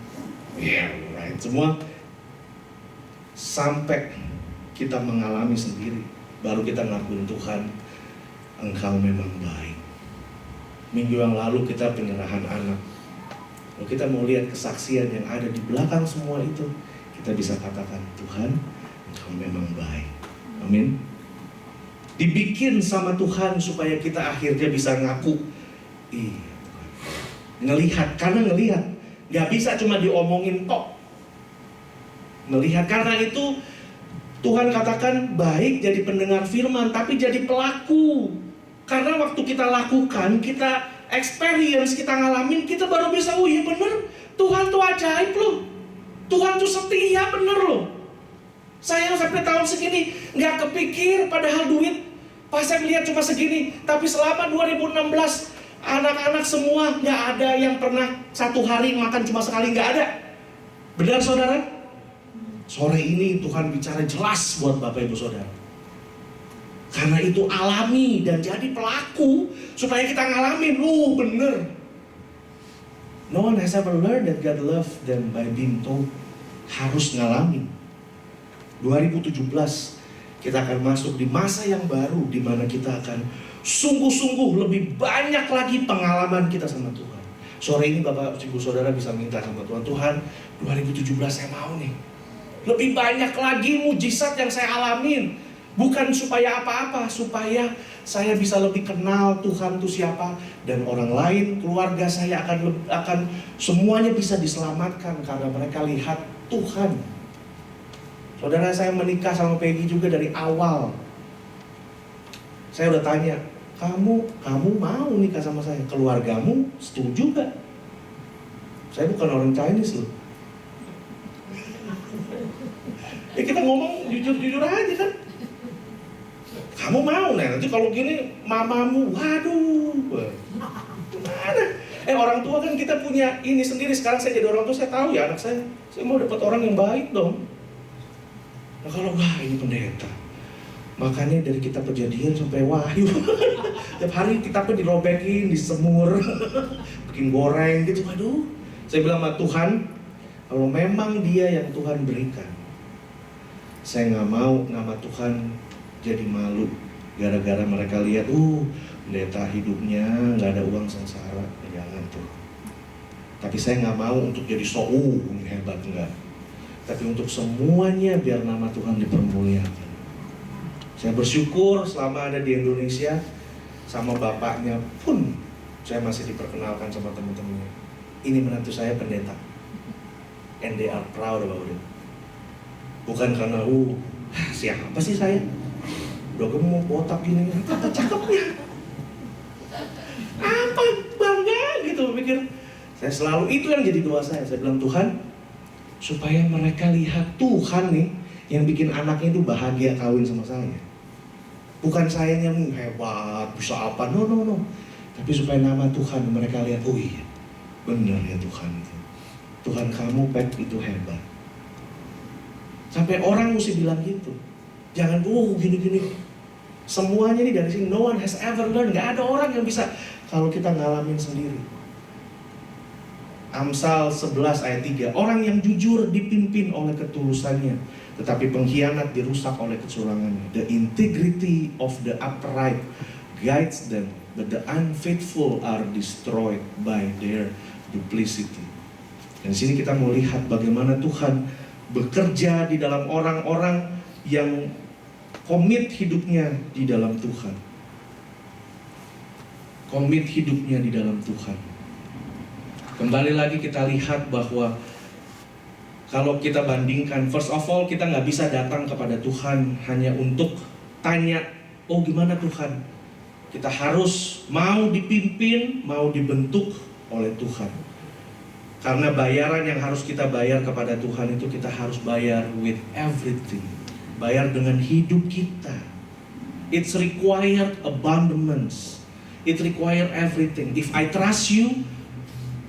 Yeah, right. Semua sampai kita mengalami sendiri, baru kita ngakuin Tuhan, Engkau memang baik. Minggu yang lalu kita penyerahan anak. Kalau kita mau lihat kesaksian yang ada di belakang semua itu, kita bisa katakan, Tuhan, Engkau memang baik. Amin. Dibikin sama Tuhan supaya kita akhirnya bisa ngaku, iya Tuhan. Ngelihat, karena ngelihat. Gak bisa cuma diomongin tok. Melihat, karena itu Tuhan katakan baik jadi pendengar firman, tapi jadi pelaku. Karena waktu kita lakukan, kita experience, kita ngalamin, kita baru bisa, iya bener, Tuhan tuh ajaib loh. Tuhan tuh setia bener loh. Saya sampai tahun segini gak kepikir, padahal duit pas saya lihat cuma segini. Tapi selama 2016, anak-anak semua gak ada yang pernah satu hari makan cuma sekali, gak ada. Benar saudara? Sore ini Tuhan bicara jelas buat Bapak Ibu Saudara. Karena itu alami dan jadi pelaku supaya kita ngalamin, bener. No one has ever learned that God loved them by being told. Harus ngalamin. 2017 kita akan masuk di masa yang baru, di mana kita akan sungguh-sungguh lebih banyak lagi pengalaman kita sama Tuhan. Sore ini Bapak Ibu Saudara bisa minta sama Tuhan, Tuhan 2017 saya mau nih lebih banyak lagi mujizat yang saya alamin. Bukan supaya apa-apa, supaya saya bisa lebih kenal Tuhan itu siapa, dan orang lain, keluarga saya akan semuanya bisa diselamatkan karena mereka lihat Tuhan. Saudara, saya menikah sama Peggy juga dari awal. Saya udah tanya, kamu mau nikah sama saya? Keluargamu setuju gak? Saya bukan orang Chinese loh. Ya kita ngomong jujur-jujur aja kan. Kamu mau, nanti kalau gini mamamu, waduh, gimana? Orang tua kan kita punya ini sendiri. Sekarang saya jadi orang tua, saya tahu ya anak saya mau dapat orang yang baik dong. Nah kalau wah ini pendeta, makanya dari kitab Kejadian sampai Wahyu, tiap hari kitabnya dirobekin, disemur, bikin goreng gitu. Waduh, saya bilang sama Tuhan, kalau memang Dia yang Tuhan berikan, saya nggak mau nama Tuhan jadi malu gara-gara mereka lihat pendeta hidupnya nggak ada uang sengsara. Jangan tuh. Tapi saya nggak mau untuk jadi hebat, enggak. Tapi untuk semuanya biar nama Tuhan dipermuliakan. Saya bersyukur selama ada di Indonesia, sama bapaknya pun saya masih diperkenalkan sama teman-temannya. Ini menantu saya pendeta, and they are proud about it. Bukan karena siapa sih saya? Udah gemuk, botak gini, apa cakepnya? Apa bangga gitu, pikir. Saya selalu, itu yang jadi doa saya. Saya bilang, Tuhan, supaya mereka lihat Tuhan nih, yang bikin anaknya itu bahagia kawin sama saya. Bukan saya yang hebat, bisa apa, no. Tapi supaya nama Tuhan mereka lihat, oh iya, benar ya Tuhan itu. Tuhan kamu, Pep, itu hebat. Sampai orang mesti bilang gitu. Jangan, gini-gini. Semuanya nih dari sini, no one has ever learned. Gak ada orang yang bisa kalau kita ngalamin sendiri. Amsal 11 ayat 3. Orang yang jujur dipimpin oleh ketulusannya, tetapi pengkhianat dirusak oleh kecurangannya. The integrity of the upright guides them, but the unfaithful are destroyed by their duplicity. Dan di sini kita mau lihat bagaimana Tuhan bekerja di dalam orang-orang yang komit hidupnya di dalam Tuhan. Komit hidupnya di dalam Tuhan. Kembali lagi kita lihat bahwa kalau kita bandingkan, first of all kita nggak bisa datang kepada Tuhan hanya untuk tanya, gimana Tuhan? Kita harus mau dipimpin, mau dibentuk oleh Tuhan. Karena bayaran yang harus kita bayar kepada Tuhan itu kita harus bayar with everything. Bayar dengan hidup kita. It's required abundance. It required everything. If I trust you,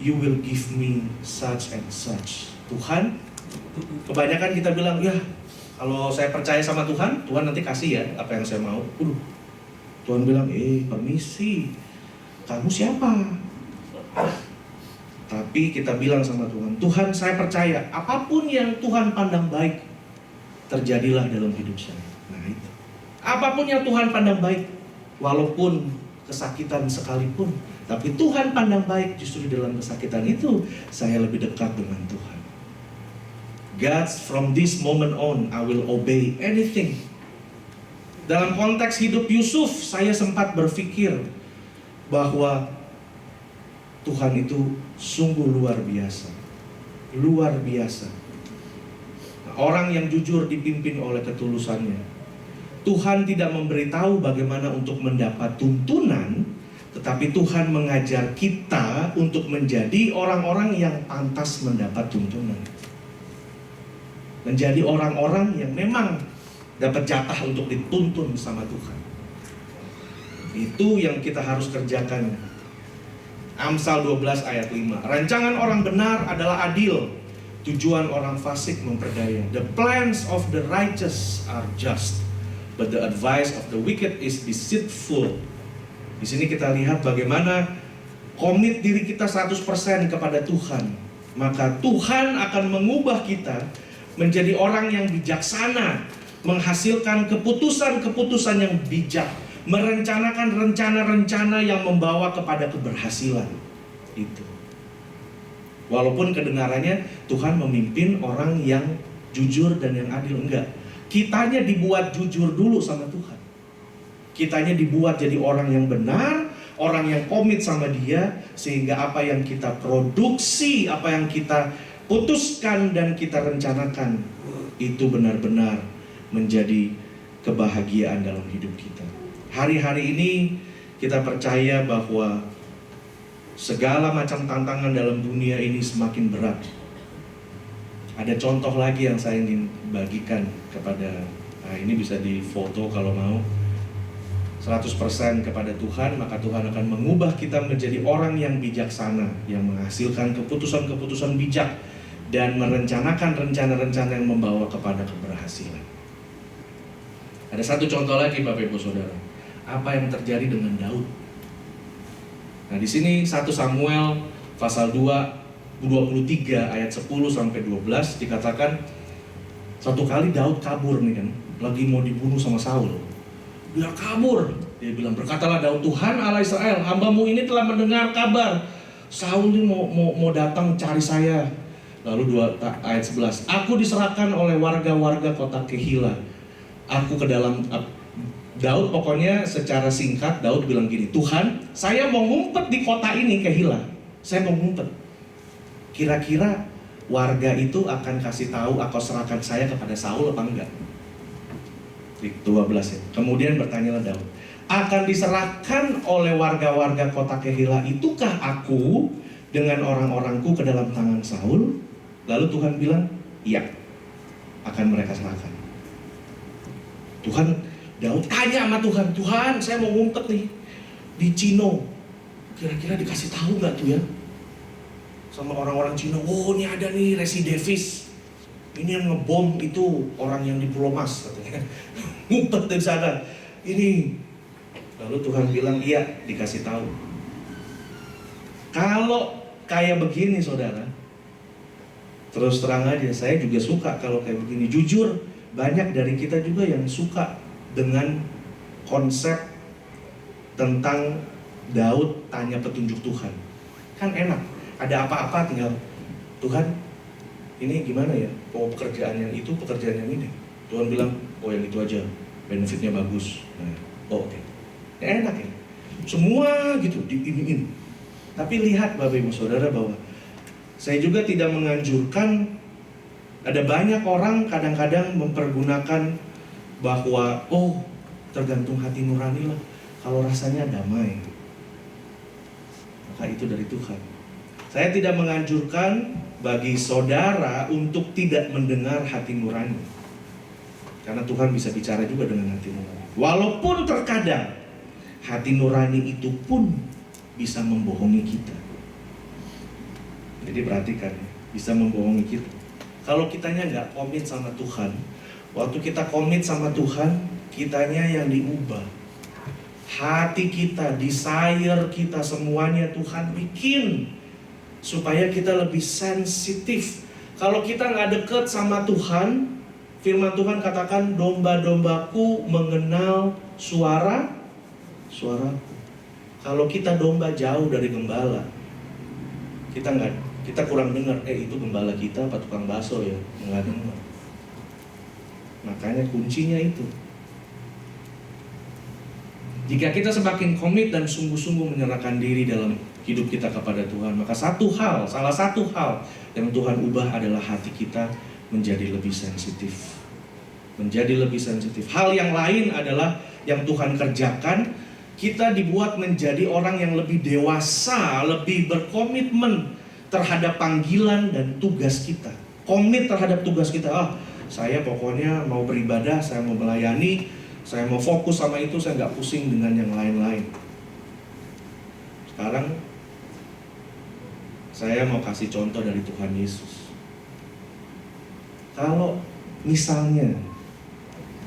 you will give me such and such. Tuhan, kebanyakan kita bilang, ya kalau saya percaya sama Tuhan, Tuhan nanti kasih ya apa yang saya mau. Tuhan bilang, permisi, kamu siapa? Tapi kita bilang sama Tuhan, Tuhan saya percaya, apapun yang Tuhan pandang baik, terjadilah dalam hidup saya. Nah itu. Apapun yang Tuhan pandang baik, walaupun kesakitan sekalipun, tapi Tuhan pandang baik, justru dalam kesakitan itu saya lebih dekat dengan Tuhan. God, from this moment on, I will obey anything. Dalam konteks hidup Yusuf, saya sempat berpikir bahwa Tuhan itu sungguh luar biasa. Luar biasa. Orang yang jujur dipimpin oleh ketulusannya. Tuhan tidak memberitahu bagaimana untuk mendapat tuntunan, tetapi Tuhan mengajar kita untuk menjadi orang-orang yang pantas mendapat tuntunan. Menjadi orang-orang yang memang dapat jatah untuk dituntun sama Tuhan. Itu yang kita harus kerjakan. Amsal 12 ayat 5. Rancangan orang benar adalah adil, tujuan orang fasik memperdaya. The plans of the righteous are just, but the advice of the wicked is deceitful. Di sini kita lihat bagaimana komit diri kita 100% kepada Tuhan. Maka Tuhan akan mengubah kita menjadi orang yang bijaksana, menghasilkan keputusan-keputusan yang bijak, merencanakan rencana-rencana yang membawa kepada keberhasilan. Itu. Walaupun kedengarannya Tuhan memimpin orang yang jujur dan yang adil, enggak. Kitanya dibuat jujur dulu sama Tuhan. Kitanya dibuat jadi orang yang benar, orang yang komit sama Dia, sehingga apa yang kita produksi, apa yang kita putuskan dan kita rencanakan, itu benar-benar menjadi kebahagiaan dalam hidup kita. Hari-hari ini kita percaya bahwa segala macam tantangan dalam dunia ini semakin berat. Ada contoh lagi yang saya ingin bagikan kepada, ini bisa difoto kalau mau. 100% kepada Tuhan, maka Tuhan akan mengubah kita menjadi orang yang bijaksana, yang menghasilkan keputusan-keputusan bijak dan merencanakan rencana-rencana yang membawa kepada keberhasilan. Ada satu contoh lagi Bapak Ibu Saudara. Apa yang terjadi dengan Daud? Nah, di sini 1 Samuel pasal 23 ayat 10 sampai 12 dikatakan satu kali Daud kabur nih kan, lagi mau dibunuh sama Saul. Dia kabur, dia bilang, berkatalah Daud, Tuhan Allah Israel, hambamu ini telah mendengar kabar Saul ini mau datang cari saya. Lalu ayat 11, aku diserahkan oleh warga-warga kota Kehila. Aku ke dalam, Daud pokoknya secara singkat Daud bilang gini, Tuhan, saya mau ngumpet di kota ini Kehila. Saya mau ngumpet. Kira-kira warga itu akan kasih tahu aku serahkan saya kepada Saul apa enggak? 12 ya. Kemudian bertanyalah Daud, akan diserahkan oleh warga-warga kota Kehila itukah aku dengan orang-orangku ke dalam tangan Saul? Lalu Tuhan bilang, iya, akan mereka serahkan. Daud tanya sama Tuhan, Tuhan saya mau ngumpet nih di Cino, kira-kira dikasih tahu nggak tuh ya sama orang-orang Cino? Oh, ini ada nih Resi Davis, ini yang ngebom itu orang yang di Pulau Mas katanya. Ngumpet dari sana. Ini. Lalu Tuhan bilang, iya, dikasih tahu. Kalau kayak begini saudara, terus terang aja, saya juga suka kalau kayak begini. Jujur, banyak dari kita juga yang suka dengan konsep tentang Daud tanya petunjuk Tuhan. Kan enak, ada apa-apa tinggal, Tuhan, ini gimana ya? Oh, pekerjaan yang itu, pekerjaan yang ini. Tuhan bilang, oh yang itu aja, benefitnya bagus. Nah, oh oke. Enak ya. Semua gitu, diiniin. Tapi lihat Bapak Ibu Saudara bahwa saya juga tidak menganjurkan, ada banyak orang kadang-kadang mempergunakan bahwa, oh tergantung hati nurani lah, kalau rasanya damai, maka itu dari Tuhan. Saya tidak menganjurkan bagi saudara untuk tidak mendengar hati nurani. Karena Tuhan bisa bicara juga dengan hati nurani. Walaupun terkadang hati nurani itu pun bisa membohongi kita. Jadi perhatikan, bisa membohongi kita. Kalau kitanya nggak komit sama Tuhan, waktu kita komit sama Tuhan, kitanya yang diubah. Hati kita, desire kita, semuanya Tuhan bikin supaya kita lebih sensitif. Kalau kita nggak deket sama Tuhan, firman Tuhan katakan, domba-dombaku mengenal suaraku. Kalau kita domba jauh dari gembala, kita kurang dengar, itu gembala kita apa tukang bakso ya, nggak dengar. Makanya kuncinya itu. Jika kita semakin komit dan sungguh-sungguh menyerahkan diri dalam hidup kita kepada Tuhan, maka salah satu hal yang Tuhan ubah adalah hati kita menjadi lebih sensitif. Menjadi lebih sensitif. Hal yang lain adalah yang Tuhan kerjakan, kita dibuat menjadi orang yang lebih dewasa, lebih berkomitmen terhadap panggilan dan tugas kita. Komit terhadap tugas kita. Saya pokoknya mau beribadah, saya mau melayani, saya mau fokus sama itu, saya nggak pusing dengan yang lain-lain. Sekarang saya mau kasih contoh dari Tuhan Yesus. Kalau misalnya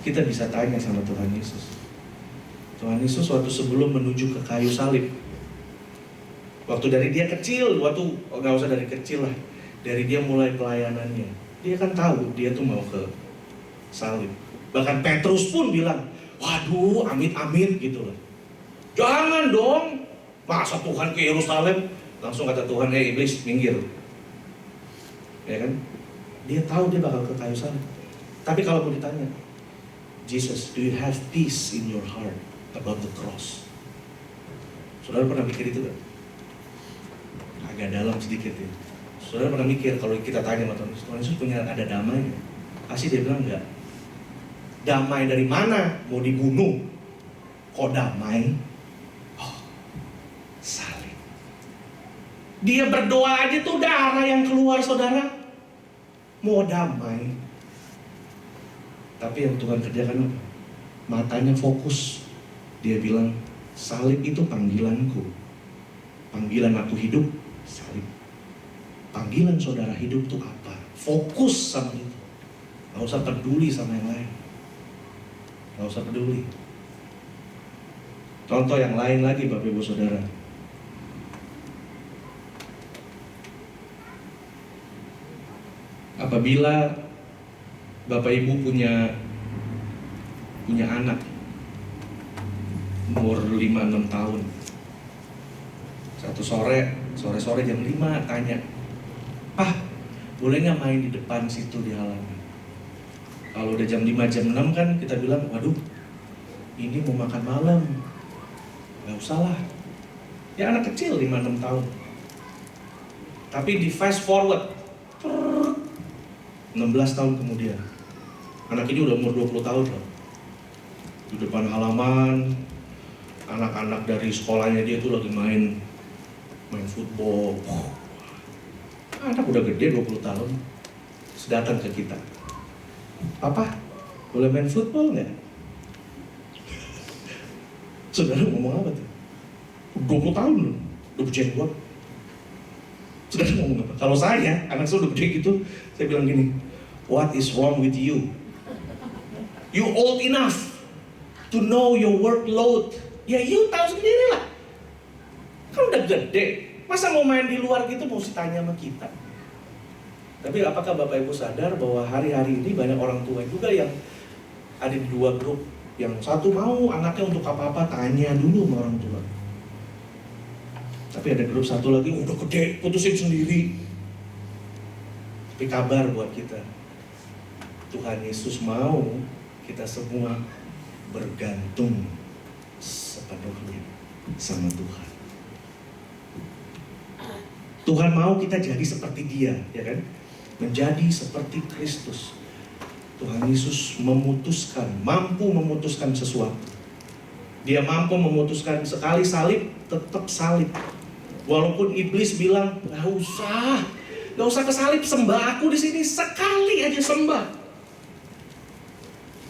kita bisa tanya sama Tuhan Yesus. Tuhan Yesus waktu sebelum menuju ke kayu salib, waktu dari dia kecil, nggak usah dari kecil lah, dari dia mulai pelayanannya, Dia kan tahu dia tuh mau ke salib. Bahkan Petrus pun bilang, waduh, amit-amit gitu loh. Jangan dong, masa Tuhan ke Yerusalem? Langsung kata Tuhan, iblis, minggir. Ya kan? Dia tahu dia bakal ke kayu salib. Tapi kalau mau ditanya, Jesus, do you have peace in your heart about the cross? Saudara pernah mikir itu gak? Agak dalam sedikit ya. Saudara pernah mikir kalau kita tanya sama Tuhan Yesus punya ada damai gak? Pasti dia bilang enggak. Damai dari mana? Mau dibunuh? Kok damai? Oh, salib. Dia berdoa aja tuh darah yang keluar, saudara. Mau damai. Tapi yang Tuhan kerjakan apa? Matanya fokus. Dia bilang, salib itu panggilanku. Panggilan aku hidup, salib. Panggilan saudara hidup itu apa? Fokus sama itu. Gak usah peduli sama yang lain. Gak usah peduli. Contoh yang lain lagi Bapak Ibu Saudara. Apabila Bapak Ibu punya anak umur 5-6 tahun. Satu sore jam 5 tanya, "Pah, boleh nggak main di depan situ di halaman?" Kalau udah jam 5, jam 6 kan kita bilang, waduh, ini mau makan malam. Gak usah lah. Ya anak kecil 5-6 tahun. Tapi di fast forward 16 tahun kemudian, anak ini udah umur 20 tahun loh. Di depan halaman, anak-anak dari sekolahnya dia tuh lagi main football. Anak udah gede 20 tahun, datang ke kita. Papa, boleh main football nggak? Saudara ngomong apa tuh? 20 tahun loh, udah berjenggot. Saudara ngomong apa? Kalau saya, anak saya udah gede gitu, saya bilang gini, what is wrong with you? You old enough to know your workload. Ya you tahu sendiri lah. Kan udah gede, masa mau main di luar gitu mesti tanya sama kita. Tapi apakah Bapak Ibu sadar bahwa hari-hari ini banyak orang tua juga yang ada di dua grup. Yang satu mau anaknya untuk apa-apa tanya dulu sama orang tua. Tapi ada grup satu lagi udah gede, putusin sendiri. Tapi kabar buat kita, Tuhan Yesus mau kita semua bergantung sepenuhnya sama Tuhan. Tuhan mau kita jadi seperti Dia, ya kan? Menjadi seperti Kristus. Tuhan Yesus memutuskan, mampu memutuskan sesuatu. Dia mampu memutuskan sekali salib, tetap salib. Walaupun iblis bilang, gak usah kesalib, sembah aku di sini, sekali aja sembah.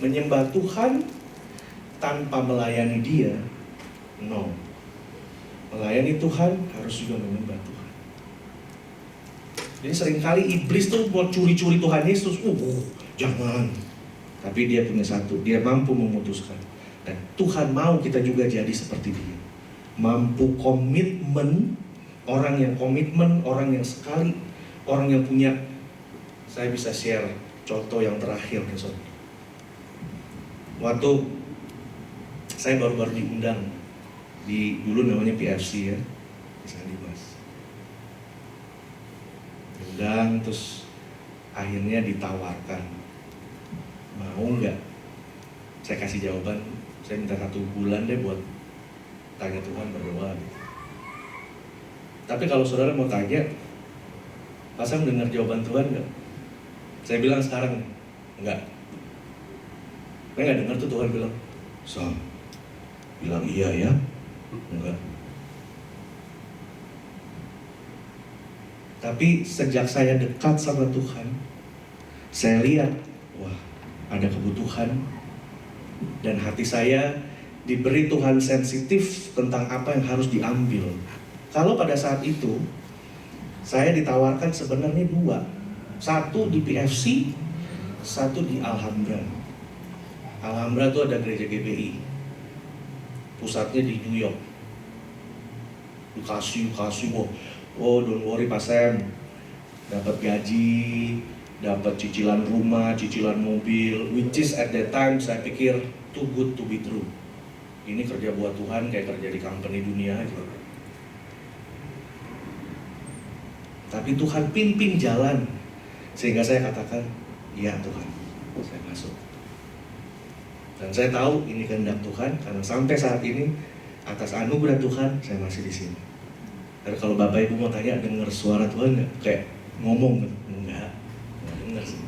Menyembah Tuhan tanpa melayani Dia, no. Melayani Tuhan harus juga menyembah Tuhan. Jadi seringkali iblis tuh mau curi-curi Tuhan Yesus. Jangan. Tapi dia punya satu, dia mampu memutuskan. Dan Tuhan mau kita juga jadi seperti Dia. Mampu komitmen, orang yang komitmen, orang yang sekali, orang yang punya. Saya bisa share contoh yang terakhir nih Sob. Waktu saya baru-baru diundang di dulu namanya PFC ya, di San Dimas. Diundang terus akhirnya ditawarkan, mau nggak? Saya kasih jawaban, saya minta 1 bulan deh buat tanya Tuhan, berdoa gitu. Tapi kalau saudara mau tanya, pasang dengar jawaban Tuhan nggak? Saya bilang sekarang, enggak. Saya nggak dengar tuh Tuhan bilang, Sam, bilang iya ya, enggak. Tapi sejak saya dekat sama Tuhan, saya lihat, wah, ada kebutuhan. Dan hati saya diberi Tuhan sensitif tentang apa yang harus diambil. Kalau pada saat itu, saya ditawarkan sebenarnya 2. Satu di PFC, satu di Alhambra. Alhambra itu ada gereja GBI. Pusatnya di New York. Dikasih, oh don't worry Pak Sam, dapat gaji, dapat cicilan rumah, cicilan mobil, which is at that time saya pikir too good to be true. Ini kerja buat Tuhan kayak kerja di company dunia aja. Tapi Tuhan pimpin jalan sehingga saya katakan, ya Tuhan, saya masuk. Dan saya tahu ini kehendak Tuhan karena sampai saat ini atas anugerah Tuhan saya masih di sini. Dan kalau Bapak Ibu mau tanya dengar suara Tuhan nggak? Kayak ngomong gitu? Enggak dengar sih.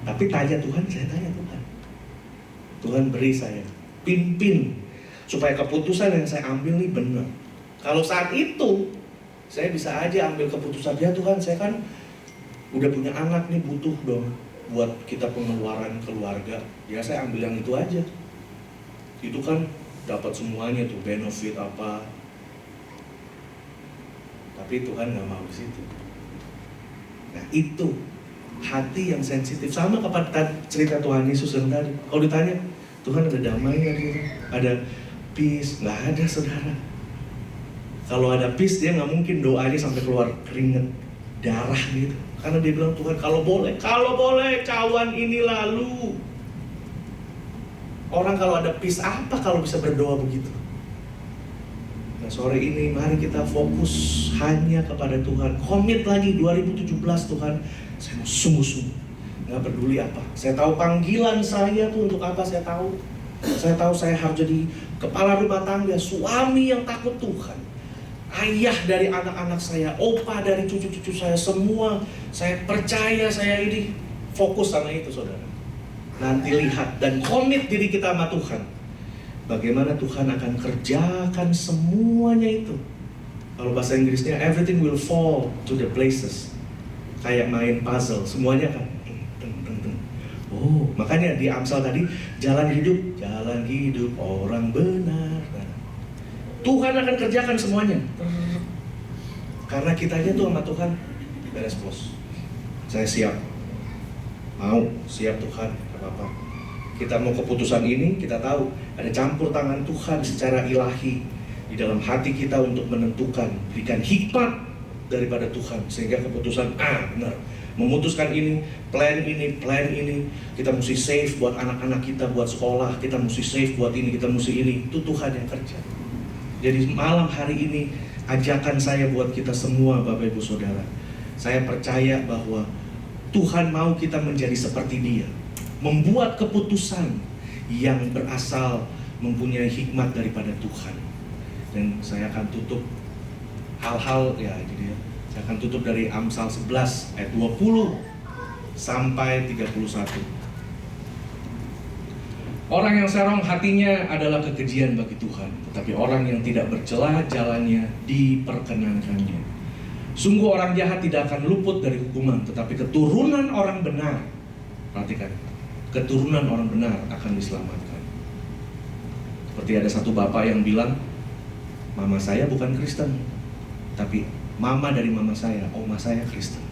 Tapi tanya Tuhan, saya tanya Tuhan. Tuhan beri saya, pimpin supaya keputusan yang saya ambil ini benar. Kalau saat itu saya bisa aja ambil keputusan, ya Tuhan saya kan udah punya anak nih, butuh dong buat kita pengeluaran keluarga. Ya saya ambil yang itu aja. Itu kan dapat semuanya tuh, benefit apa. Tapi Tuhan gak mau di situ. Nah itu hati yang sensitif, sama kepada cerita Tuhan Yesus yang tadi. Kalau ditanya, Tuhan ada damainya gitu, ada peace, nggak ada saudara. Kalau ada peace dia nggak mungkin doanya sampai keluar keringet darah gitu. Karena dia bilang Tuhan kalau boleh cawan ini lalu. Orang kalau ada peace apa kalau bisa berdoa begitu? Nah sore ini mari kita fokus hanya kepada Tuhan. Komit lagi 2017 Tuhan, saya mau sungguh-sungguh. Nggak peduli apa. Saya tahu panggilan saya tuh untuk apa, saya tahu. Saya tahu saya harus jadi kepala rumah tangga, suami yang takut Tuhan, ayah dari anak-anak saya, opa dari cucu-cucu saya, semua saya percaya saya ini fokus sama itu saudara. Nanti lihat dan komit diri kita sama Tuhan. Bagaimana Tuhan akan kerjakan semuanya itu. Kalau bahasa Inggrisnya everything will fall to the places. Kayak main puzzle, semuanya kan. Oh, makanya di Amsal tadi jalan hidup orang benar. Nah, Tuhan akan kerjakan semuanya. Karena kitanya tuh sama Tuhan beres bos. Saya siap. Mau siap Tuhan, gak apa-apa. Kita mau keputusan ini, kita tahu ada campur tangan Tuhan secara ilahi di dalam hati kita untuk menentukan, berikan hikmat daripada Tuhan sehingga keputusan benar. Memutuskan ini, plan ini, kita mesti save buat anak-anak kita, buat sekolah, kita mesti save buat ini, kita mesti ini. Itu Tuhan yang kerja. Jadi malam hari ini ajakan saya buat kita semua Bapak Ibu Saudara. Saya percaya bahwa Tuhan mau kita menjadi seperti Dia, membuat keputusan yang berasal mempunyai hikmat daripada Tuhan. Dan saya akan tutup hal-hal ya jadi saya akan tutup dari Amsal 11 ayat 20 sampai 31. Orang yang serong hatinya adalah kekejian bagi Tuhan, tetapi orang yang tidak bercela jalannya diperkenankannya. Sungguh orang jahat tidak akan luput dari hukuman, tetapi keturunan orang benar, perhatikan, keturunan orang benar akan diselamatkan. Seperti ada satu bapak yang bilang, mama saya bukan Kristen, tapi mama dari mama saya, oma saya Kristen.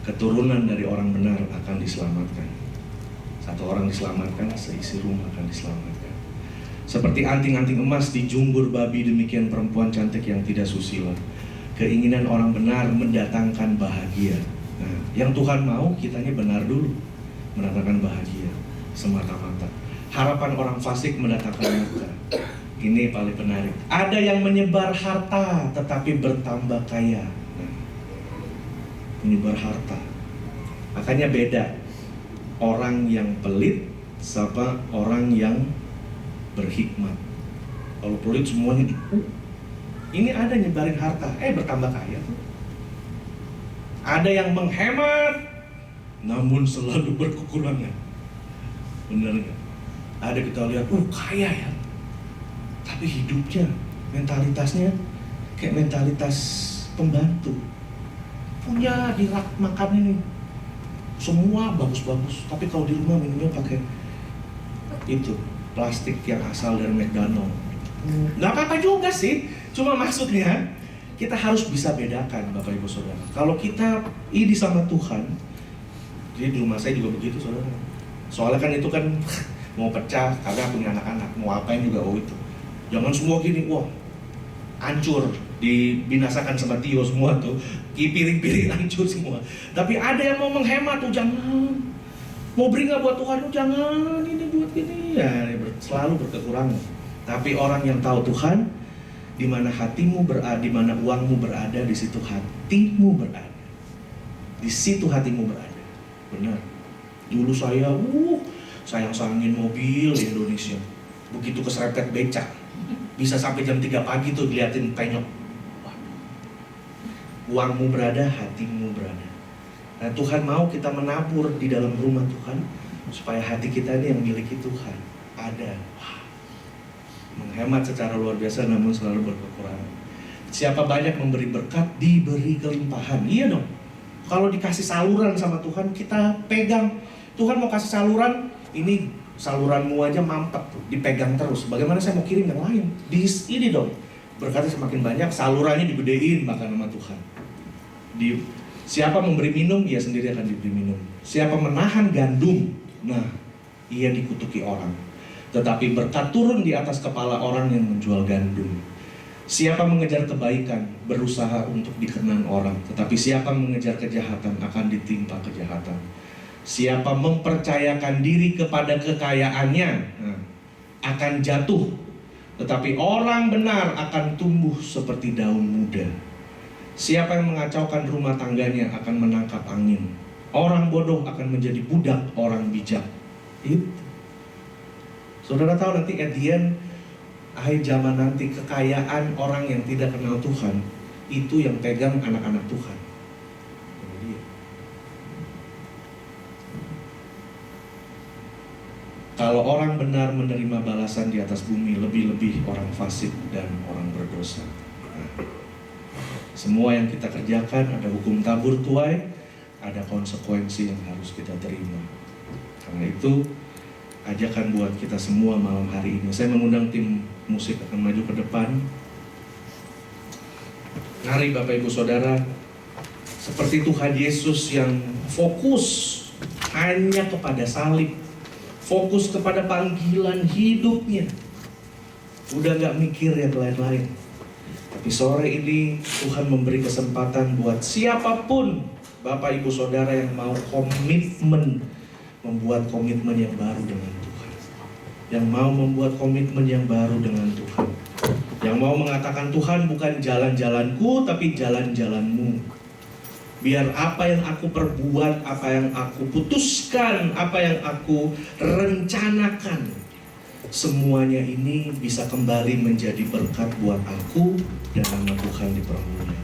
Keturunan dari orang benar akan diselamatkan. Satu orang diselamatkan, seisi rumah akan diselamatkan. Seperti anting-anting emas di junggur babi, demikian perempuan cantik yang tidak susila. Keinginan orang benar mendatangkan bahagia. Nah, yang Tuhan mau kitanya benar dulu, mendatangkan bahagia semata-mata. Harapan orang fasik mendatangkan luka. Ini paling menarik. Ada yang menyebar harta tetapi bertambah kaya. Nah, menyebar harta. Makanya beda orang yang pelit sama orang yang berhikmat. Kalau pelit semuanya ini ada nyebarin harta, bertambah kaya. Ada yang menghemat namun selalu berkekurangan. Benar nggak? Ada kita lihat, kaya ya. Tapi hidupnya, mentalitasnya kayak mentalitas pembantu. Punya di rak makan ini semua bagus-bagus, tapi kalau di rumah minumnya pakai itu plastik yang asal dari McDonald. Nggak apa-apa juga sih, cuma maksudnya kita harus bisa bedakan Bapak Ibu Saudara. Kalau kita ini sama Tuhan, jadi di rumah saya juga begitu saudara. Soalnya kan itu kan mau pecah, karena punya anak-anak, mau apain juga itu. Jangan semua gini, hancur, dibinasakan sama Tio semua tuh, piring-piring hancur semua. Tapi ada yang mau menghemat tuh, jangan. Mau beri nggak buat Tuhan? Jangan, ini buat gini. Ya, selalu berkekurangan. Tapi orang yang tahu Tuhan, di mana hatimu berada, di mana uangmu berada, di situ hatimu berada. Di situ hatimu berada. Benar. Dulu saya, sayang-sayangin mobil di Indonesia. Begitu keserempet becak, bisa sampai jam 3 pagi tuh diliatin penyok. Uangmu berada, hatimu berada. Nah, Tuhan mau kita menabur di dalam rumah Tuhan supaya hati kita ini yang miliki Tuhan. Ada. Menghemat secara luar biasa namun selalu berkekurangan. Siapa banyak memberi berkat, diberi kelimpahan. Iya dong. Kalau dikasih saluran sama Tuhan, kita pegang. Tuhan mau kasih saluran, ini saluranmu aja mampet tuh, dipegang terus. Bagaimana saya mau kirim yang lain? Ini dong. Berkatnya semakin banyak, salurannya digedein bahkan sama Tuhan. Siapa memberi minum, ia sendiri akan diberi minum. Siapa menahan gandum, nah, ia dikutuki orang. Tetapi berkat turun di atas kepala orang yang menjual gandum. Siapa mengejar kebaikan, berusaha untuk dikenang orang. Tetapi siapa mengejar kejahatan, akan ditimpa kejahatan. Siapa mempercayakan diri kepada kekayaannya, nah, akan jatuh. Tetapi orang benar akan tumbuh seperti daun muda. Siapa yang mengacaukan rumah tangganya akan menangkap angin. Orang bodoh akan menjadi budak orang bijak. Itu. Saudara tahu nanti at the end, akhir zaman nanti, kekayaan orang yang tidak kenal Tuhan, itu yang pegang anak-anak Tuhan. Kalau orang benar menerima balasan di atas bumi, lebih-lebih orang fasik dan orang berdosa. Semua yang kita kerjakan ada hukum tabur tuai, ada konsekuensi yang harus kita terima. Karena itu, ajakan buat kita semua malam hari ini. Saya mengundang tim musik akan maju ke depan. Mari Bapak Ibu Saudara, seperti Tuhan Yesus yang fokus hanya kepada salib, fokus kepada panggilan hidupnya, udah gak mikir yang lain-lain. Tapi sore ini Tuhan memberi kesempatan buat siapapun Bapak Ibu Saudara yang mau komitmen, membuat komitmen yang baru dengan Tuhan, yang mau membuat komitmen yang baru dengan Tuhan, yang mau mengatakan, Tuhan, bukan jalan-jalanku tapi jalan-jalanmu. Biar apa yang aku perbuat, apa yang aku putuskan, apa yang aku rencanakan, semuanya ini bisa kembali menjadi berkat buat aku dan nama Tuhan dipermuliakan.